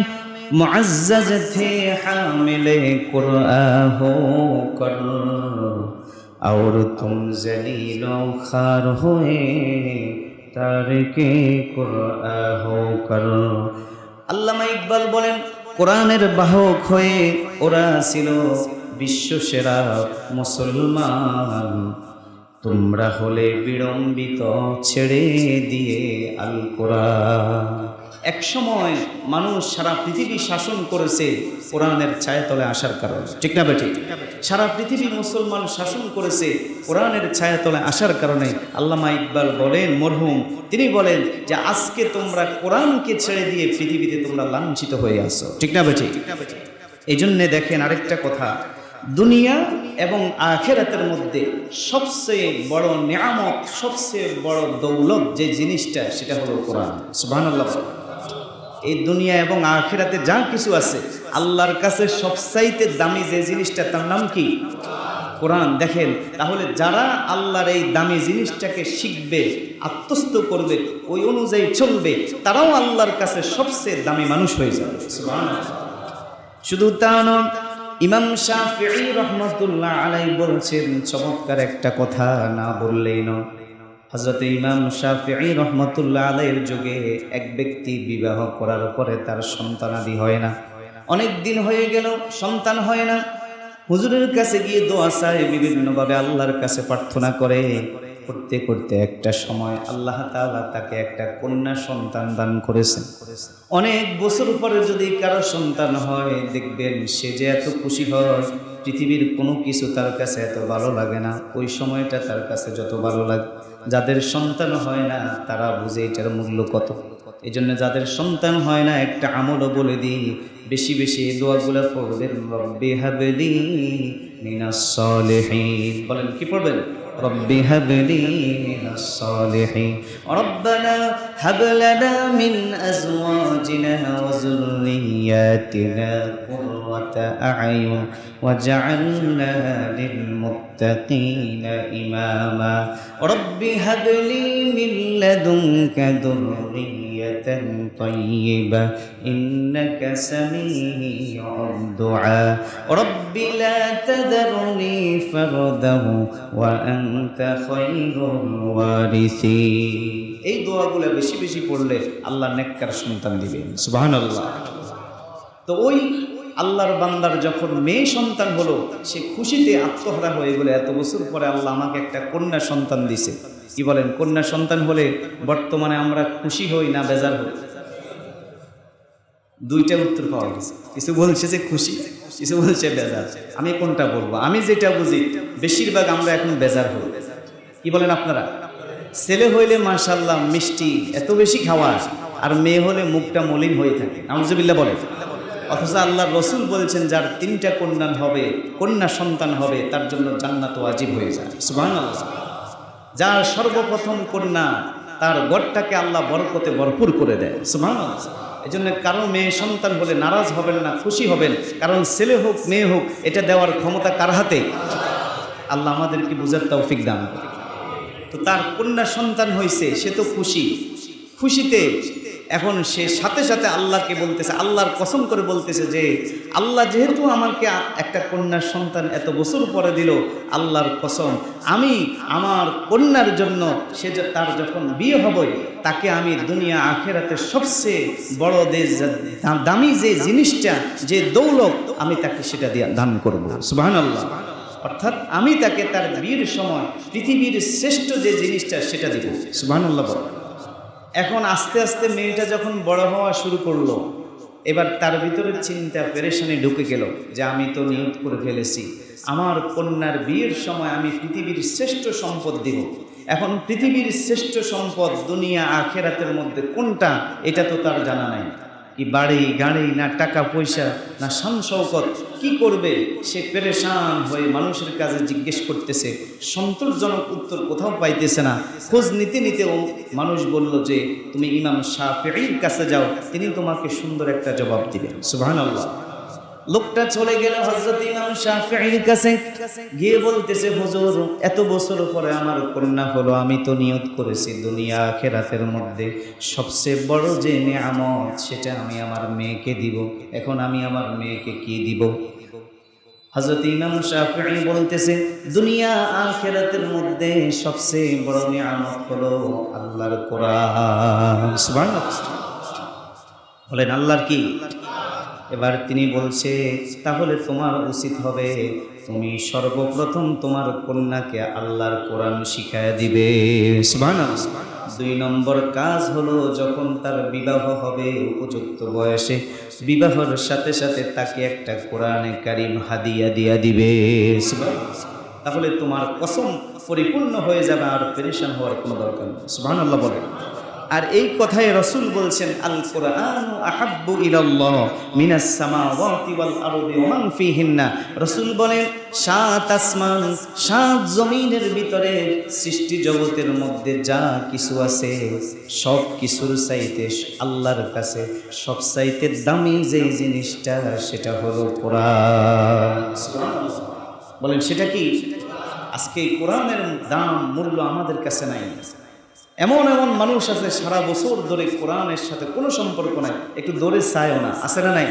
মুআজ্জাজ থে হামিলে কুরআন হো কর और तुम जलीलो खार हुए तारके कुरआन होकर। আল্লামা ইকবাল বলেন কোরআনের বাহক হয়ে ওরা ছিল বিশ্ব সেরা মুসলমান, তোমরা হলে বিড়ম্বিত ছেড়ে দিয়ে আল কোরআন। এক সময় মানুষ সারা পৃথিবী শাসন করেছে কোরআনের ছায়াতলে আসার কারণে, ঠিক না বেঠিক? সারা পৃথিবী মুসলমান শাসন করেছে কোরআনের ছায়াতলে আসার কারণে। আল্লামা ইকবাল বলেন, মরহুম, তিনি বলেন যে আজকে তোমরা কোরআনকে ছেড়ে দিয়ে পৃথিবীতে তোমরা লাঞ্ছিত হয়ে আসো, ঠিক না বেঠিক? এই জন্যে দেখেন আরেকটা কথা, দুনিয়া এবং আখিরাতের মধ্যে সবচেয়ে বড় নিয়ামত, সবচেয়ে বড় দৌলত যে জিনিসটা, সেটা হলো কোরআন। সুবহানাল্লাহ। এই দুনিয়া এবং আখিরাতে যা কিছু আছে, আল্লাহর কাছে সবচাইতে দামি যে জিনিসটা, তার নাম কি? কোরআন। দেখেন তাহলে যারা আল্লাহর এই দামি জিনিসটাকে শিখবে, আত্মস্থ করবে, ওই অনুযায়ী চলবে, তারাও আল্লাহর কাছে সবচেয়ে দামি মানুষ হয়ে যাবে। সুবহানাল্লাহ। শুধু তা নয়, ইমাম শাফিঈ রহমাতুল্লাহ আলাইহি বলছেন চমৎকার একটা কথা, না বললেই নয়। হযরত ইমাম শাফিঈ রহমাতুল্লাহ আলাইহির যুগে এক ব্যক্তি বিবাহ করার পরে তার সন্তানাদি হয় না, অনেক দিন হয়ে গেল সন্তান হয় না। হুজুরের কাছে গিয়ে দোয়া চায়, বিভিন্নভাবে আল্লাহর কাছে প্রার্থনা করে, করতে করতে একটা সময় আল্লাহ তাআলা তাকে একটা কন্যা সন্তান দান করেছেন। অনেক বছর পরে যদি কারো সন্তান হয়, দেখবেন সে যে এত খুশি হয়, পৃথিবীর কোনো কিছু তার কাছে এত ভালো লাগে না। ওই সময়টা তার কাছে যত ভালো লাগে। যাদের সন্তান হয় না তারা বুঝে এটার মূল্য কত। এই জন্য যাদের সন্তান হয় না, একটা আমলও বলে দিই, বেশি বেশি এই দোয়াগুলো পড়বেন। রব্বি হাবলি মিনাস সালিহিন। বলেন কি পড়বেন? রব্বি হাবলি মিনাস সালিহিন। রব্বানা হাব লানা মিন আজওয়াজিনা ওয়া যুররিয়াতিনা কুররাতা আ'য়ুন ওয়াজআলনা লিল মুত্তাকিনা ইমামা। রব্বি হাবলি মিন লাদুনকা যুররিয়াতান তাইয়্যিবা ইন্নাকা সামিউদ দুআ। রব্বি লা তাযারনি ফারদান ওয়া আনতা খায়রুল ওয়ারিসিন। এই দোয়াগুলো বেশি বেশি পড়লে আল্লাহ নেককার সন্তান দিবেন। সুবহানাল্লাহ। তো ওই আল্লাহর বান্দার যখন মেয়ে সন্তান হলো, সে খুশিতে আত্মহারা হয়ে গেল, এত বছর পরে আল্লাহ আমাকে একটা কন্যা সন্তান দিছে। কি বলেন? কন্যা সন্তান হলে বর্তমানে আমরা খুশি হই না বেজার হই? দুইটা উত্তর পাওয়া গেছে। কিছু বলছে যে খুশি, কিছু বলছে বেজার। আমি কোনটা বলবো? আমি যেটা বুঝি, বেশিরভাগ আমরা এখন বেজার হই। কি বলেন আপনারা? ছেলে হইলে মাশাআল্লাহ মিষ্টি এত বেশি খাওয়া, আর মেয়ে হলে মুখটা মলিন হয়ে থাকে। নাউজুবিল্লাহ বলে। অথচ আল্লাহর রাসূল বলছেন যার তিনটা কন্যা সন্তান হবে, তার জন্য জান্নাত ওয়াজিব হয়ে যায়। সুবহানাল্লাহ। যার সর্বপ্রথম কন্যা, তার ঘরটাকে আল্লাহ বরকতে ভরপুর করে দেয়। সুবহানাল্লাহ। এই জন্য কারো মেয়ে সন্তান হলে নারাজ হবেন না, খুশি হবেন, কারণ ছেলে হোক মেয়ে হোক, এটা দেওয়ার ক্ষমতা কার হাতে? আল্লাহ আমাদেরকে বুঝার তৌফিক দান করুন। তো তার কন্যা সন্তান হয়েছে, সে তো খুশিতে এখন সে সাথে সাথে আল্লাহকে বলতেছে, আল্লাহর কসম করে বলতেছে যে আল্লাহ যেহেতু আমাকে একটা কন্যার সন্তান এত বছর পরে দিল, আল্লাহর কসম আমি আমার কন্যার জন্য তার যখন বিয়ে হবে তাকে আমি দুনিয়া আখেরাতে সবচেয়ে বড় দামি যে জিনিসটা, যে দৌলত, আমি তাকে সেটা দিয়ে দান করব। সুবহানাল্লাহ। অর্থাৎ আমি তাকে তার বিয়ের সময় পৃথিবীর শ্রেষ্ঠ যে জিনিসটা সেটা দিব। সুবহানাল্লাহ। এখন আস্তে আস্তে মেয়েটা যখন বড় হওয়া শুরু করলো, এবার তার ভিতরে চিন্তা পেরেশানি ঢুকে গেল যে আমি তো নিয়ত করে ফেলেছি আমার কন্যার বিয়ের সময় আমি পৃথিবীর শ্রেষ্ঠ সম্পদ দিব। এখন পৃথিবীর শ্রেষ্ঠ সম্পদ দুনিয়া আখেরাতের মধ্যে কোনটা এটা তো তার জানা নাই। কি বাড়ি গাড়ি, না টাকা পয়সা, না শান শৌকত, কি করবে? সে পেরেশান হয়ে মানুষের কাছে জিজ্ঞেস করতেছে, সন্তোষজনক উত্তর কোথাও পাইতেছে না। খোঁজ নিতে নিতেও মানুষ বলল যে তুমি ইমাম শাফিঈর কাছে যাও, তিনি তোমাকে সুন্দর একটা জবাব দিবেন। সুবহানাল্লাহ। লোকটা চলে গেল হযরত ইমাম শাফিঈর কাছে, গিয়ে বলতেছে হুজুর এত বছর পরে আমার কন্যা হলো, আমি তো নিয়ত করেছি দুনিয়া আখিরাতের মধ্যে সবচেয়ে বড় যে নিয়ামত সেটা আমি আমার মেয়েকে দিব, এখন আমি আমার মেয়েকে কি দিব? হযরত ইমাম শাফিঈ বলতেছে দুনিয়া আখিরাতের মধ্যে সবচেয়ে বড় নিয়ামত হলো আল্লাহর কোরআন। সুবহানাল্লাহ। বলেন আল্লাহর কি? এবার তিনি বলছে তাহলে তোমার উচিত হবে তুমি সর্বপ্রথম তোমার কন্যাকে আল্লাহর কোরআন শিখায় দিবে। সুবহানাল্লাহ। 2 নম্বর কাজ হলো যখন তার বিবাহ হবে উপযুক্ত বয়সে, বিবাহের সাথে সাথে তাকে একটা কোরআনে কারীম হাদিয়া দিয়া দিবে। সুবহানাল্লাহ। তাহলে তোমার কসম পরিপূর্ণ হয়ে যাবে, আর পেরেশান হওয়ার কোনো দরকার নেই। সুবহানাল্লাহ বলে। আর এই কথায় রাসূল বলছেন আল কোরআনু আহাব্বু ইলাল্লাহ মিনাস সামাওয়াতি ওয়াল আরদি ওয়া মান ফিহিন্না। রাসূল বলেন 7 আসমান 7 জমিনের ভিতরে সৃষ্টি জগতের মধ্যে যা কিছু আছে সব কিছুর চাইতে আল্লাহর কাছে সবচাইতে দামি যে জিনিসটা সেটা হলো কোরআন। সুবহানাল্লাহ। বলেন সেটা কি? আজকে কোরআনের দাম মূল্য আমাদের কাছে নাই। এমন এমন মানুষ আছে সারা বছর ধরে কোরআনের সাথে কোনো সম্পর্ক নাই, একটু দূরে চায়ও না, আছে না নাই?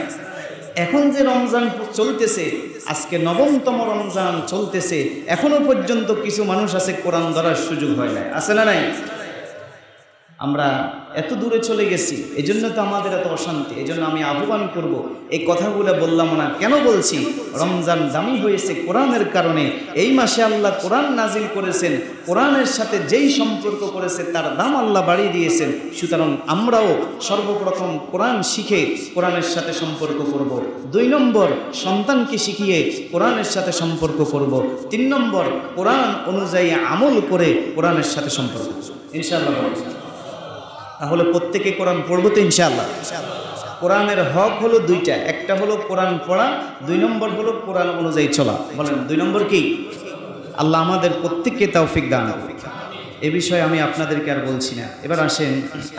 এখন যে রমজান চলতেছে, আজকে 9তম রমজান চলতেছে, এখনো পর্যন্ত কিছু মানুষ আছে কোরআন ধরার সুযোগ হয় না, আছে না নাই? আমরা এত দূরে চলে গেছি, এই জন্য তো আমাদের এত অশান্তি। এই জন্য আমি আহ্বান করব, এই কথাগুলো বললাম না কেন বলছি? রমজান দামি হয়েছে কোরআনের কারণে। এই মাসে আল্লাহ কোরআন নাজিল করেছেন, কোরআনের সাথে যেই সম্পর্ক করেছে তার দাম আল্লাহ বাড়িয়ে দিয়েছেন। সুতরাং আমরাও সর্বপ্রথম কোরআন শিখে কোরআনের সাথে সম্পর্ক করব। 2 নম্বর সন্তানকে শিখিয়ে কোরআনের সাথে সম্পর্ক করব। 3 নম্বর কোরআন অনুযায়ী আমল করে কোরআনের সাথে সম্পর্ক, ইনশাআল্লাহ। তাহলে প্রত্যেকে কোরআন পড়বো তো ইনশাআল্লাহ। কোরআনের হক হলো 2টা, একটা হলো কোরআন পড়া, 2 নম্বর হলো কোরআন অনুযায়ী চলা। বলেন 2 নম্বর কি? আল্লাহ আমাদের প্রত্যেককে তৌফিক দান করুন। এ বিষয়ে আমি আপনাদেরকে আর বলছি না। এবার আসেন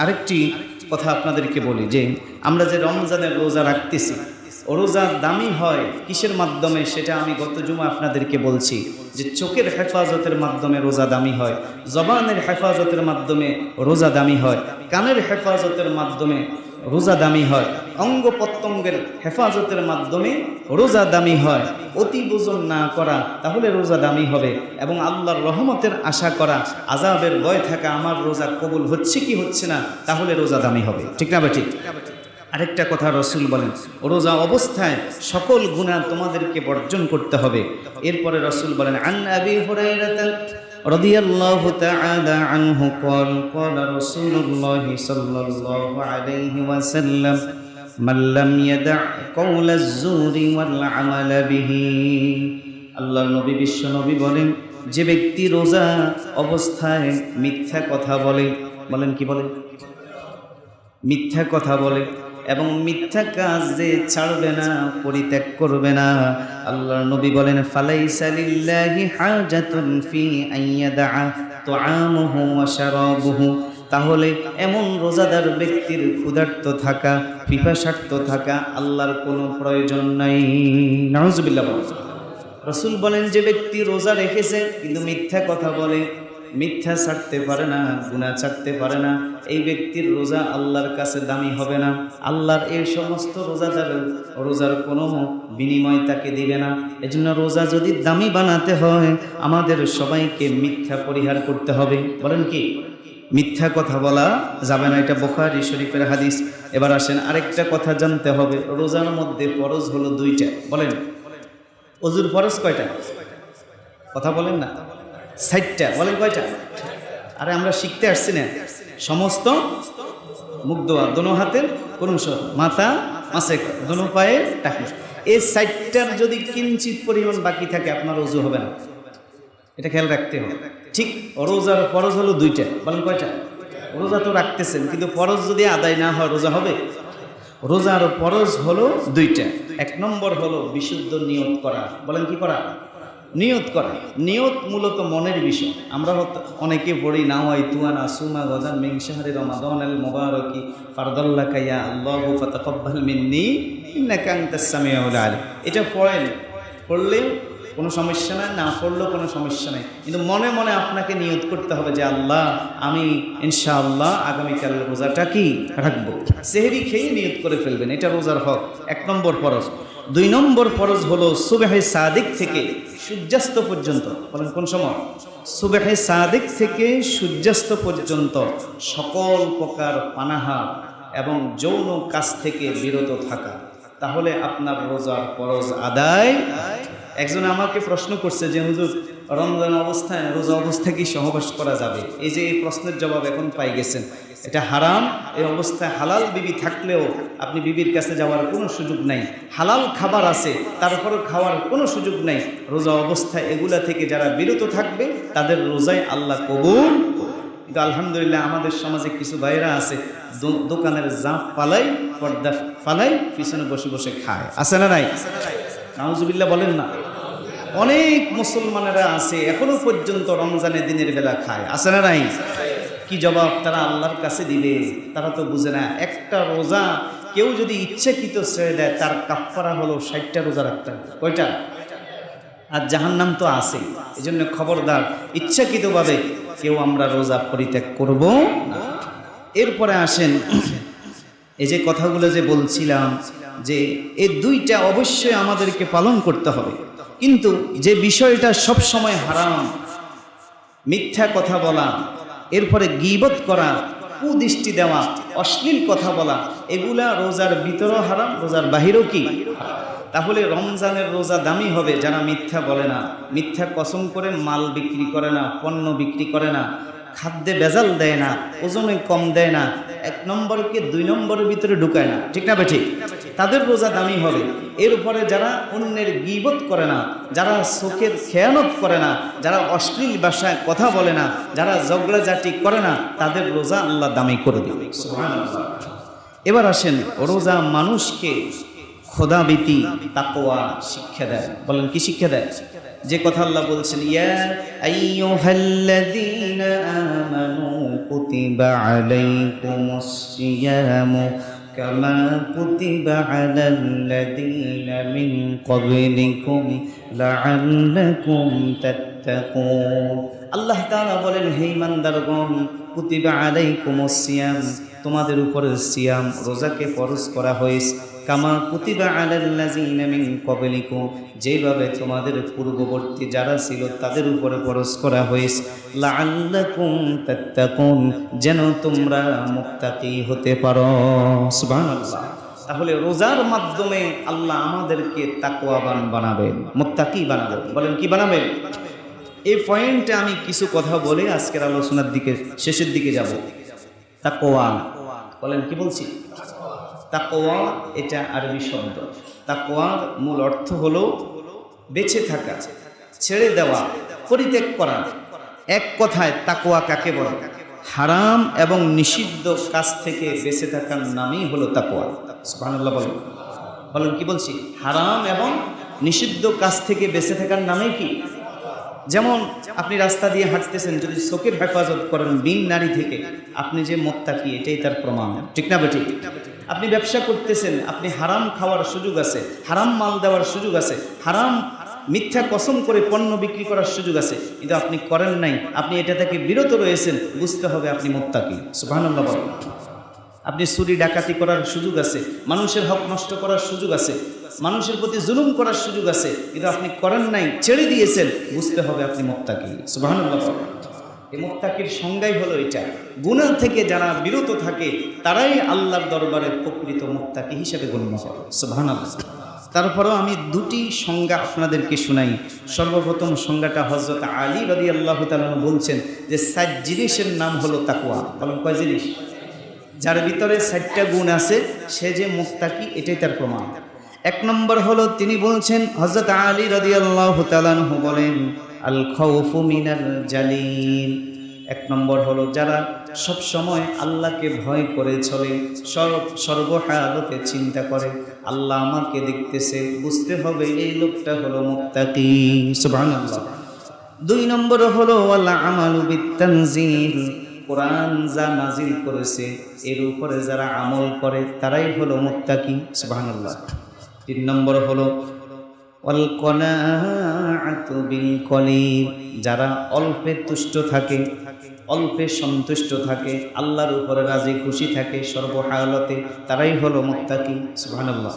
আরেকটি কথা আপনাদেরকে বলি, যে আমরা যে রমজানের রোজা রাখতেছি, রোজা দামি হয় কিসের মাধ্যমে? সেটা আমি গত জুমা আপনাদেরকে বলছি যে চোখের হেফাজতের মাধ্যমে রোজা দামি হয়, জবানের হেফাজতের মাধ্যমে রোজা দামি হয়, কানের হেফাজতের মাধ্যমে রোজা দামি হয়, অঙ্গ প্রত্যঙ্গের হেফাজতের মাধ্যমে রোজা দামি হয়। অতি ওজন না করা, তাহলে রোজা দামি হবে। এবং আল্লাহর রহমতের আশা করা, আযাবের ভয় থাকা, আমার রোজা কবুল হচ্ছে কি হচ্ছে না, তাহলে রোজা দামি হবে। ঠিক না ঠিক? আরেকটা কথা রাসূল বলেন, রোজা অবস্থায় সকল গুনাহ তোমাদেরকে বর্জন করতে হবে। এরপরে রাসূল বলেন আন আবি হুরায়রা রাদিয়াল্লাহু তাআলা আনহু قال قال رسول الله صلى الله عليه وسلم من لم يدع قول الزور والعمل به। আল্লাহর নবী বিশ্ব নবী বলেন, যে ব্যক্তি রোজা অবস্থায় মিথ্যা কথা বলে, বলেন কি বলে? মিথ্যা কথা বলে এবং মিথ্যা কাজ যে ছাড়বে না, পরিত্যাগ করবে না, আল্লাহর নবী বলেন ফালাইসা লিল্লাহি হাজাতুন ফি আইয়াদা তুআমুহু ওয়া শারাবুহু। তাহলে এমন রোজাদার ব্যক্তির ক্ষুধার্ত থাকা, পিপাসার্ত থাকা আল্লাহর কোনো প্রয়োজন নাই। নাউজুবিল্লাহ। রাসূল বলেন যে ব্যক্তি রোজা রেখেছে কিন্তু মিথ্যা কথা বলে, মিথ্যা ছাড়তে পারে না, গুনাহ ছাড়তে পারে না, এই ব্যক্তির রোজা আল্লাহর কাছে দামি হবে না। আল্লাহর এই সমস্ত রোজাদারের রোজার কোনো বিনিময় তাকে দিবে না। এজন্য রোজা যদি দামি বানাতে হয় আমাদের সবাইকে মিথ্যা পরিহার করতে হবে। বলেন কি? মিথ্যা কথা বলা যাবে না, এটা বুখারী শরীফের হাদিস। এবার আসেন আরেকটা কথা জানতে হবে, রোজার মধ্যে ফরজ হলো 2টা। বলেন ওযুর ফরজ কয়টা? কথা বলেন না। 60টা। বলেন কয়টা? আরে আমরা শিখতে আসছি না। সমস্ত মুখ দোয়া, দোনো হাতের কুনুস, মাথা মাসে, দোনো পায়ে টাকুস। এই 60টার যদি কিঞ্চিত পরিমাণ বাকি থাকে আপনার ওযু হবে না, এটা খেয়াল রাখতে হবে। ঠিক রোজার ফরজ হলো 2টা। বলেন কয়টা? রোজা তো রাখতেছেন কিন্তু ফরজ যদি আদায় না হয় রোজা হবে? রোজার ফরজ হলো 2টা। 1 নম্বর হলো বিশুদ্ধ নিয়ত করা। বলেন কি করা? নিয়ত করা। নিয়ত মূলত মনের বিষয়। আমরা অনেকে পড়ি নাওয়াইতু আন আসুমা গাদান মিন শাহরি রমাদানিল মুবারাকি ফারদাল্লাকা ইয়া আল্লাহু ফাতাকাব্বাল মিন্নি ইন্নাকা আনতাস সামিউল আলিম। এটা পড়েন, পড়লে কোনো সমস্যা নাই, না পড়লেও কোনো সমস্যা নেই, কিন্তু মনে মনে আপনাকে নিয়ত করতে হবে যে আল্লাহ আমি ইনশাআল্লাহ আগামীকাল রোজাটা কি রাখবো। সেহরি খেয়ে নিয়ত করে ফেলবেন, এটা রোজার হক। 1 নম্বর ফরজ। 2 নম্বর ফরজ হলো সুবহে সাদিক থেকে সূর্যাস্ত পর্যন্ত। বলেন কোন সময়? সুবহে সাদিক থেকে সূর্যাস্ত পর্যন্ত সকল প্রকার পানাহার এবং যৌন কাজ থেকে বিরত থাকা, তাহলে আপনার রোজার ফরজ আদায়। একজন আমাকে প্রশ্ন করছে যে হুজুর রমজান অবস্থায় রোজা অবস্থায় কি সহবাস করা যাবে? এই যে এই প্রশ্নের জবাব এখন পাই গেছেন, এটা হারাম। এই অবস্থায় হালাল বিবি থাকলেও আপনি বিবির কাছে যাওয়ার কোনো সুযোগ নাই। হালাল খাবার আছে তারপরও খাওয়ার কোনো সুযোগ নাই। রোজা অবস্থায় এগুলা থেকে যারা বিরত থাকবে তাদের রোজায় আল্লাহ কবুল। কিন্তু আলহামদুলিল্লাহ আমাদের সমাজে কিছু ভাইরা আছে দোকানের জাঁপ পালাই, পর্দা ফালাই, পিছনে বসে বসে খায়। আছে না নাই? নাউজুবিল্লাহ বলেন না। অনেক মুসলমানেরা আছে এখনো পর্যন্ত রমজানের দিনের বেলা খায়। আছে না নাই? কি জবাব তারা আল্লাহর কাছে দিবে? তারা তো বুঝে না একটা রোজা কেউ যদি ইচ্ছাকৃত ছেড়ে দেয় তার কাফফারা হলো 60টা রোজা রাখতে হবে। কয়টা? আর জাহান্নাম তো আছে। এই জন্য খবরদার, ইচ্ছাকৃতভাবে কেউ আমরা রোজা পরিত্যাগ করব না। এরপরে আসেন এই যে কথাগুলো যে বলছিলাম যে এই 2টা অবশ্যই আমাদেরকে পালন করতে হবে, কিন্তু যে বিষয়টা সব সময় হারাম, মিথ্যা কথা বলা, এরপরে গীবত করা, কুদৃষ্টি দেওয়া, অশ্লীল কথা বলা, এগুলা রোজার ভিতরেও হারাম, রোজার বাহিরেও কি। তাহলে রমজানের রোজা দামি হবে যারা মিথ্যা বলে না, মিথ্যা কসম করে মাল বিক্রি করে না, পণ্য বিক্রি করে না, খাদ্যে ভেজাল দেয় না, ওজনে কম দেয় না, 1 নম্বরকে 2 নম্বরের ভিতরে ঢুকায় না। ঠিক না বেঠিক? তাদের রোজা দামি হবে। এরপরে যারা অন্যের গীবত করে না, যারা চোখের খেয়ানত করে না, যারা অশ্লীল ভাষায় কথা বলে না, যারা ঝগড়াঝাটি করে না, তাদের রোজা আল্লাহ দামি করে দেবে। সুবহানাল্লাহ। এবার আসেন, রোজা মানুষকে খোদাভীতি, তাকওয়া শিক্ষা দেয়। বলেন কি শিক্ষা দেয়? যে কথা আল্লাহ বলছেন, ইয়া আইয়ুহাল্লাযীনা আমানু কুতিবা আলাইকুমুস সিয়ামু কামা কুতিবা আলাল্লাযীনা মিন ক্বাবলিকুম লাআল্লাকুম তাত্তাকুন। আল্লাহ তাআলা বলেন, হে ঈমানদারগণ, কুতিবা আলাইকুমুস সিয়াম, তোমাদের উপরে সিয়াম রোজাকে ফরজ করা হয়েছে, কামা কুতিবা আলাল্লাযীনা মিন ক্বাবলিকুম, যেভাবে তোমাদের পূর্ববর্তী যারা ছিল তাদের উপরে ফরজ করা হয়েছে, লাআল্লাকুম তাত্তাকুন, যেন তোমরা মুত্তাকি হতে পারো। সুবহানাল্লাহ। তাহলে রোজার মাধ্যমে আল্লাহ আমাদেরকে তাকওয়াবান বানাবেন, মুত্তাকি বানাবেন। বলেন কি বানাবেন? এই পয়েন্টে আমি কিছু কথা বলে আজকের আলোচনার দিকে শেষের দিকে যাব। তাকওয়া, বলেন কি বলছি? তাকওয়া এটা আরবি শব্দ। তাকওয়ার মূল অর্থ হলো বেঁচে থাকা, ছেড়ে দেওয়া, পরিত্যাগ করা। এক কথায় তাকওয়া কাকে বলে? হারাম এবং নিষিদ্ধ কাজ থেকে বেঁচে থাকার নামই হলো তাকওয়া। সুবহানাল্লাহ বলেন। বলেন কি বলছি? হারাম এবং নিষিদ্ধ কাজ থেকে বেঁচে থাকার নামে কি? যেমন আপনি রাস্তা দিয়ে হাঁটতেছেন, যদি চোখের হেফাজত করেন বিন নারী থেকে, আপনি যে মুত্তাকি এটাই তার প্রমাণ। ঠিক না বেঠিক? আপনি ব্যবসা করতেছেন, আপনি হারাম খাওয়ার সুযোগ আছে, হারাম মাল দেওয়ার সুযোগ আছে, হারাম মিথ্যা কসম করে পণ্য বিক্রি করার সুযোগ আছে, কিন্তু আপনি করেন নাই, আপনি এটা থেকে বিরত রয়েছেন, বুঝতে হবে আপনি মুত্তাকি। সুবহানাল্লাহ বলেন। আপনি চুরি ডাকাতি করার সুযোগ আছে, মানুষের হক নষ্ট করার সুযোগ আছে, মানুষের প্রতি জুলুম করার সুযোগ আছে, কিন্তু আপনি করেন নাই, ছেড়ে দিয়েছেন, বুঝতে হবে আপনি মুত্তাকি। সুবহানাল্লাহ বলেন। এই মুত্তাকির সংজ্ঞাই হলো এটা। গুনাহ থেকে যারা বিরত থাকে তারাই আল্লাহর দরবারে প্রকৃত মুত্তাকি হিসেবে গণ্য হবে। সুবহানাল্লাহ। তারপরেও আমি দুটি সংজ্ঞা আপনাদেরকে শোনাই। সর্বপ্রথম সংজ্ঞাটা হযরত আলী রাদিয়াল্লাহু তাআলা বলছেন যে 7 জিনিসের নাম হলো তাকওয়া। বলেন কয় জিনিস? যার ভিতরে 7টা গুণ আছে সে যে মুত্তাকি, এটাই তার প্রমাণ। এক নম্বর হলো তিনি বলছেন, হযরত আলী রাদিয়াল্লাহু তাআলা আনহু বলেন, আল খাউফু মিনাল জালিল। এক নম্বর হলো যারা সব সময় আল্লাহকে ভয় করে চলে, সর্বহালতে চিন্তা করে আল্লাহ আমাকে দেখতেছে, বুঝতে হবে এই লোকটা হলো মুত্তাকি। সুবহানাল্লাহ। 2 নম্বর হলো ওয়াল আমালু বিত-তানজিল। কোরআন যা নাজিল করেছে এর উপরে যারা আমল করে তারাই হলো মুত্তাকি। সুবহানাল্লাহ। 3 নম্বর হলো ওয়াল কনাআতু বিল কলিল। যারা অল্পে তুষ্ট থাকে, অল্পে সন্তুষ্ট থাকে, আল্লাহর উপরে রাজি খুশি থাকে সর্বহালতে, তারাই হলো মুত্তাকি। সুবহানাল্লাহ।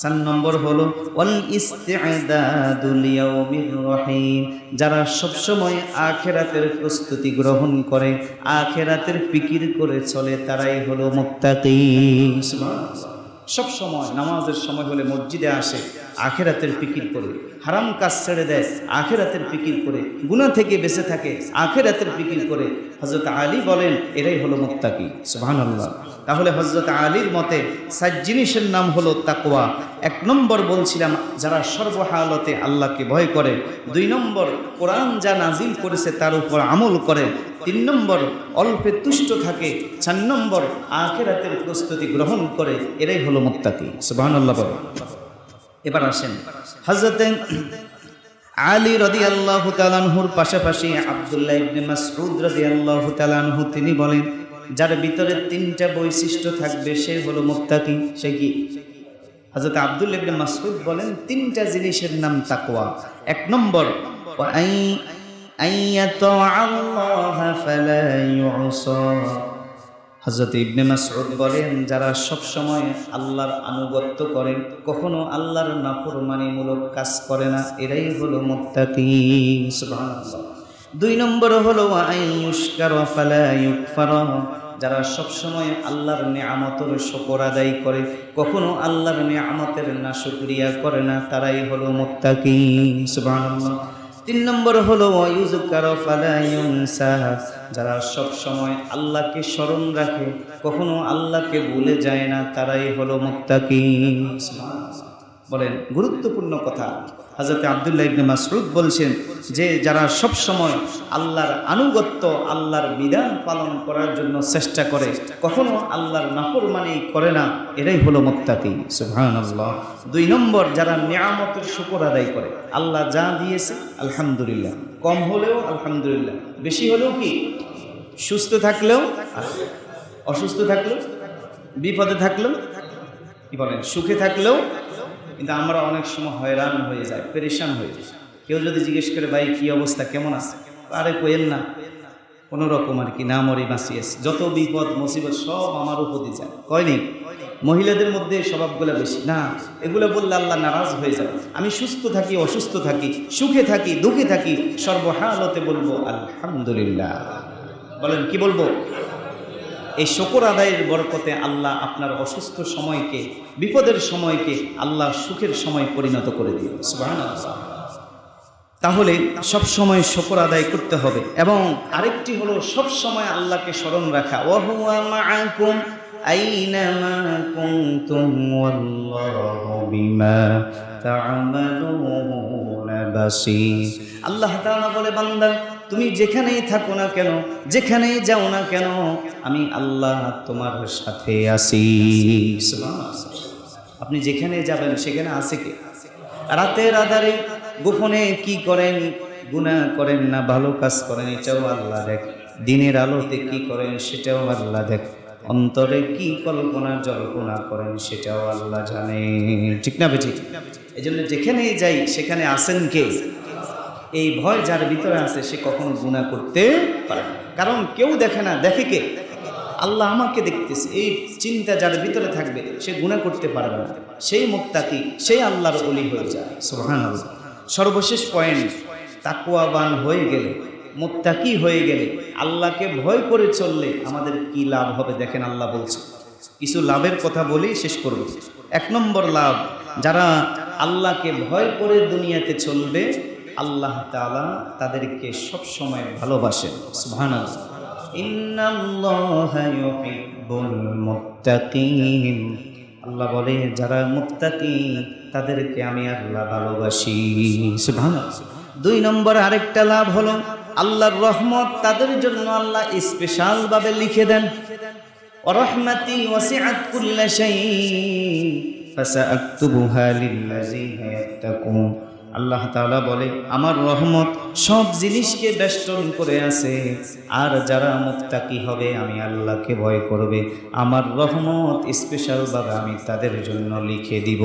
4 নম্বর হলো ওয়াল ইস্তিআদাদু লিয়াউমির রহিম। যারা সবসময় আখিরাতের প্রস্তুতি গ্রহণ করে, আখিরাতের ফিকির করে চলে, তারাই হলো মুত্তাকি। সুবহানাল্লাহ। সব সময় নামাজের সময় হলে মসজিদে আসে, আখিরাতের ফিকির করে, হারাম কাজ ছেড়ে দেয়, আখিরাতের ফিকির করে, গুনাহ থেকে বেঁচে থাকে, আখিরাতের ফিকির করে। হযরত আলী বলেন এরাই হলো মুত্তাকি। সুবহানাল্লাহ। তাহলে হযরত আলীর মতে 7 জিনিসের নাম হলো তাকওয়া। 1 নম্বর বলছিলাম যারা সর্বহালতে আল্লাহকে ভয় করে। 2 নম্বর কোরআন যা নাজিল করেছে তার উপর আমল করে। 3 নম্বর অল্পে তুষ্ট থাকে। 4 নম্বর আখিরাতের প্রস্তুতি গ্রহণ করে, এরাই হলো মুত্তাকি। সুবহানাল্লাহ। এবার আসেন হযরত আলী রাদিয়াল্লাহু তাআলা আনহুর পাশাপাশি আব্দুল্লাহ ইবনে মাসউদ রাদিয়াল্লাহু তাআলা আনহু তিনি বলেন যার ভিতরে 3টা বৈশিষ্ট্য থাকবে সে হলো মুত্তাকি। সে কি? হযরত আব্দুল্লাহ ইবনে মাসউদ বলেন 3টা জিনিসের নাম তাকওয়া। 1 নম্বর আল্লাহ ফালা ইউসা। হযরত ইবনে মাসউদ বলেন যারা সব সময় আল্লাহর আনুগত্য করে, কখনো আল্লাহর নাফরমানিমূলক কাজ করে না, এরাই হলো মুত্তাকি। সুবহানাল্লাহ। 2 নম্বর হলো আইয়ুশকারা ফালা ইউকফারা। যারা সব সময় আল্লাহর নিয়ামতের শুকর আদায় করে, কখনো আল্লাহর নিয়ামতের নাশুকরিয়া করে না, তারাই হলো মুত্তাকি। সুবহানাল্লাহ। 3 নম্বর হলো ওয়ায়ুযকারা ফালা ইউনসা। যারা সব সময় আল্লাহকে স্মরণ রাখে, কখনো আল্লাহকে ভুলে যায় না, তারাই হলো মুত্তাকি। বলেন গুরুত্বপূর্ণ কথা। হযরত আব্দুল্লাহ ইবনে মাসউদ বলছেন যে যারা সব সময় আল্লাহর আনুগত্য, আল্লাহর বিধান পালন করার জন্য চেষ্টা করে, কখনো আল্লাহর নাফরমানি করে না, এরাই হলো মুত্তাকি। সুবহানাল্লাহ। 2 নম্বর যারা নিয়ামতের শুকর আদায় করে, আল্লাহ যা দিয়েছে আলহামদুলিল্লাহ, কম হলেও আলহামদুলিল্লাহ, বেশি হলেও কি, সুস্থ থাকলেও, অসুস্থ থাকলেও, বিপদে থাকলেও, কি বলেন, সুখে থাকলেও। কিন্তু আমরা অনেক সময় হয়রান হয়ে যাই, পেরেশান হয়ে যাই। কেউ যদি জিজ্ঞেস করে ভাই কি অবস্থা, কেমন আছে, আরে কোয়েন না, কোনো রকম আর কি, না মরি বাঁচিয়েছে, যত বিপদ মুসিবত সব আমার উপরে যায়। কয়নি? মহিলাদের মধ্যে স্বভাবগুলো বেশি না, এগুলো বললে আল্লাহ নারাজ হয়ে যাবে। আমি সুস্থ থাকি, অসুস্থ থাকি, সুখে থাকি, দুঃখে থাকি, সর্বহালতে বলবো আলহামদুলিল্লাহ। বলেন কি বলবো? এই শুকর আদায়ের বরকতে আল্লাহ আপনার অসুস্থ সময়কে, বিপদের সময়কে আল্লাহ সুখের সময় পরিণত করে দিন। সুবহানাল্লাহ। তাহলে সব সময় শুকর আদায় করতে হবে। এবং আরেকটি হলো সব সময় আল্লাহকে স্মরণ রাখা। ওয়া হুয়া মাআকুম আইনামা কুনতুম ওয়াল্লাহু বিমা তা'মালুনা বাসীর। আল্লাহ তাআলা বলে বান্দা তুমি যেখানেই থাকো না কেন, যেখানেই যাও না কেন, আমি আল্লাহ তোমার সাথে আছি। আপনি যেখানে যাবেন সেখানে আছে কে? রাতের আধারে গোপনে কি করেন, গুনাহ করেন না ভালো কাজ করেন, এটাও আল্লাহ দেখ। দিনের আলোতে কি করেন সেটাও আল্লাহ দেখ। অন্তরে কি কল্পনা জল্পনা করেন সেটাও আল্লাহ জানে। ঠিক না বেঠিক? এই জন্য যেখানেই যাই সেখানে আসেন কে? এই ভয় যার ভিতরে আছে সে কখনো গুনাহ করতে পারে না, কারণ কেউ দেখে না, দেখে কে? আল্লাহ আমাকে দেখতেছে, এই চিন্তা যার ভিতরে থাকবে সে গুনাহ করতে পারবে না, সেই মুত্তাকি, সেই আল্লাহর ওলি হয়ে যায়। সুবহানাল্লাহ। সর্বশেষ পয়েন্ট, তাকওয়াবান হয়ে গেলে, মুত্তাকি হয়ে গেলে, আল্লাহকে ভয় করে চললে আমাদের কি লাভ হবে দেখেন আল্লাহ বলছে। কিছু লাভের কথা বলি, শেষ করব। 1 নম্বর লাভ, যারা আল্লাহকে ভয় করে দুনিয়াতে চলবে আল্লাহ তাআলা তাদেরকে সব সময় ভালোবাসেন। সুবহানাল্লাহ। ইন্নাল্লাহা ইউহিব্বুল মুত্তাকিন, আল্লাহ বলে যারা মুত্তাকি তাদেরকে আমি আল্লাহ ভালোবাসি। সুবহানাল্লাহ। 2 নম্বর আরেকটা লাভ হলো আল্লাহর রহমত তাদের জন্য আল্লাহ স্পেশাল ভাবে লিখে দেন। ওয়ারহমাতি ওয়াসিআত কুল্লা শাইইন ফাসাআকতুবুহা লিল্লাযিনা ইয়াত্তাকুন। আল্লাহ তাআলা বলে আমার রহমত সব জিনিসকে বেষ্টন করে আছে, আর যারা মুত্তাকি হবে, আমি আল্লাহকে ভয় করবে, আমার রহমত স্পেশাল ভাবে আমি তাদের জন্য লিখে দিব।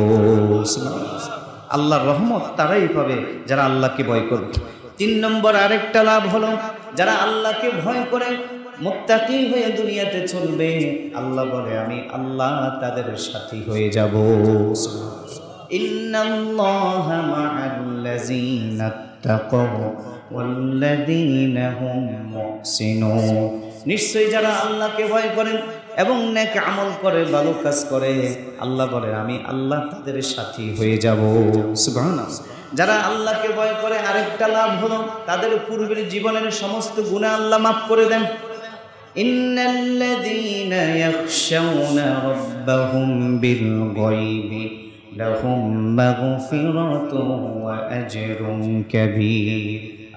আল্লাহর রহমত তারাই পাবে যারা আল্লাহকে ভয় করবে। 3 নম্বর আরেকটা লাভ হলো যারা আল্লাহকে ভয় করে মুত্তাকি হয়ে দুনিয়াতে চলবে, আল্লাহ বলে আমি আল্লাহ তাদের সাথী হয়ে যাব। ইন্নাল্লাহা মা'আল্লাযীনা তাকাউ ওয়াল্লাযীনা হুম মুহসিনুন। নিশ্চয়ই যারা আল্লাহকে ভয় করেন এবং নেক আমল করে, ভালো কাজ করে, আল্লাহ বলে আমি আল্লাহ তাদের সাথী হয়ে যাব। সুবহানাল্লাহ। যারা আল্লাহকে ভয় করে আরেকটা লাভ হলো তাদের পূর্বের জীবনের সমস্ত গুনাহ আল্লাহ মাফ করে দেন। ইন্নাল্লাযীনা ইয়াখশাউনা রাব্বাহুম বিল গায়বি লাহুম মাগফিরাতুন ওয়া আজরুন কাবীর।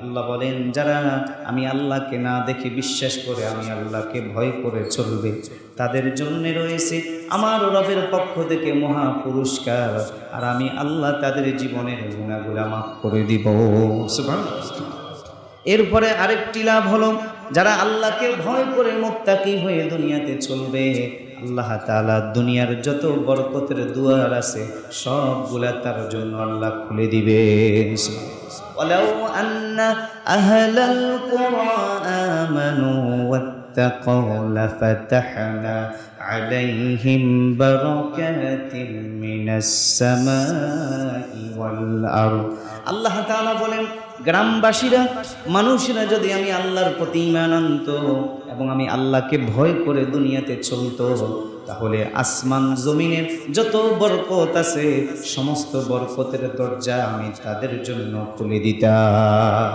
আল্লাহ বলেন যারা আমি আল্লাহকে না দেখে বিশ্বাস করে আমি আল্লাহকে ভয় করে চলবে, তাদের জন্য রয়েছে আমার রবের পক্ষ থেকে মহা পুরস্কার, আর আমি আল্লাহ তাদের জীবনের গুনাহগুলো মাফ করে দিব। সুবহানাল্লাহ। এরপরে আরেকটি লাভ হলো যারা আল্লাহকে ভয় করে মুত্তাকি হয়ে দুনিয়াতে চলবে, আল্লাহ তাআলা দুনিয়ার যত বরকতের দুয়ার আছে সবগুলা তার জন্য আল্লাহ খুলে দিবে। ওয়ালাউ আন্না আহলাল কুরআ আমানু ওয়াত্তাকাউ লাফাতাহনা আলাইহিম বারাকাতিম মিনাস সামাই ওয়াল আরদ। আল্লাহ তাআলা বলেন গ্রামবাসীরা, মানুষরা যদি আমি আল্লাহর প্রতি ঈমান আনতো এবং আমি আল্লাহকে ভয় করে দুনিয়াতে চলতো, তাহলে আসমান জমিনের যত বরকত আছে সমস্ত বরকতের দরজা আমি তাদের জন্য খুলে দিতাম।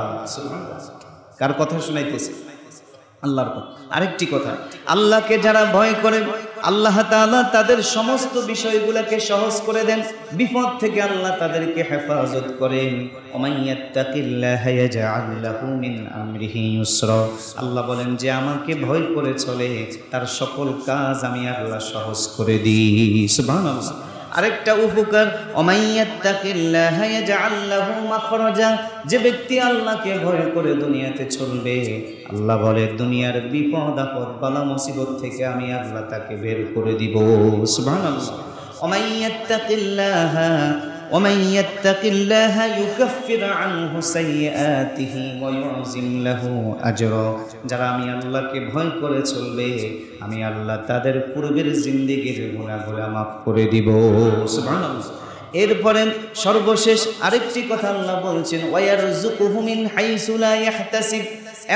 কার কথা শুনাইতেছে? আল্লাহর কথা। আরেকটি কথা, আল্লাহকে যারা ভয় করে আল্লাহ তাআলা তাদের সমস্ত বিষয়গুলোকে সহজ করে দেন, বিপদ থেকে আল্লাহ তাদেরকে হেফাজত করেন। ওমাইয়াত্তাকিল্লাহা ইয়াজআল লাহু মিন আমরিহি ইউসরা। আল্লাহ বলেন যে আমাকে ভয় করে চলে তার সকল কাজ আমি আল্লাহ সহজ করে দিই। সুবহানাল্লাহ। আরেকটা উপকার, ওমাইয়াত্তাকিল্লাহা ইয়াজআল লাহু মাখরাজা। যে ব্যক্তি আল্লাহকে ভয় করে দুনিয়াতে চলবে, আল্লাহ বলে দুনিয়ার বিপদ আপদ বালা মুসিবত থেকে আমি আল্লাহ তাকে বের করে দিব। সুবহানাল্লাহ। ওমাইয়াত্তাকিল্লাহা ইউকাফির আনহু সাইয়্যাতিহি ওয়া ইউযিম লাহু আজরা। যারা আমি আল্লাহকে ভয় করে চলবে, আমি আল্লাহ তাদের পূর্বের জিন্দেগির গুনাহগুলো মাফ করে দিব। সুবহানাল্লাহ। এরপরে সর্বশেষ আরেকটি কথা আল্লাহ বলছেন, ওয়ায়ারযুকুহু মিন হাইসু লা ইয়াহতাসিব।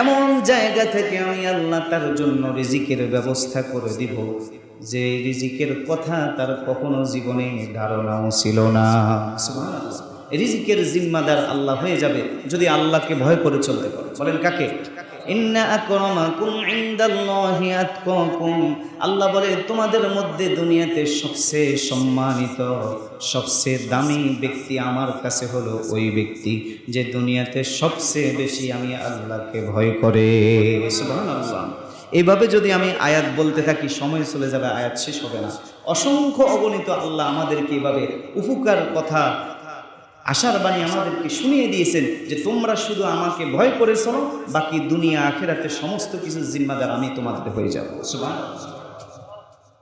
এমন জায়গা থেকে আমি আল্লাহ তার জন্য রিজিকের ব্যবস্থা করে দিব যে রিজিকের কথা তার কখনো জীবনে ধারণাও ছিল না। সুবহানাল্লাহ। রিজিকের জিম্মাদার আল্লাহ হয়ে যাবে যদি আল্লাহকে ভয় করে চলতে পারে। বলেন কাকে? ইন্না আকরামাকুম ইনদাল্লাহি আতকাকুম। আল্লাহ বলে তোমাদের মধ্যে দুনিয়াতে সবচেয়ে সম্মানিত, সবচেয়ে দামি ব্যক্তি আমার কাছে হলো ওই ব্যক্তি যে দুনিয়াতে সবচেয়ে বেশি আমি আল্লাহকে ভয় করে। সুবহানাল্লাহ। এইভাবে যদি আমি আয়াত বলতে থাকি সময় চলে যাবে, আয়াত শেষ হবে না। অসংখ্য অগণিত আল্লাহ আমাদেরকে এইভাবে উপকার কথা, আশার বাণী আমাদেরকে শুনিয়ে দিয়েছেন যে তোমরা শুধু আমাকে ভয় করে চলো, বাকি দুনিয়া আখিরাতে সমস্ত কিছু জিম্মাদার আমি তোমাদের হয়ে যাব। সুবহানাল্লাহ।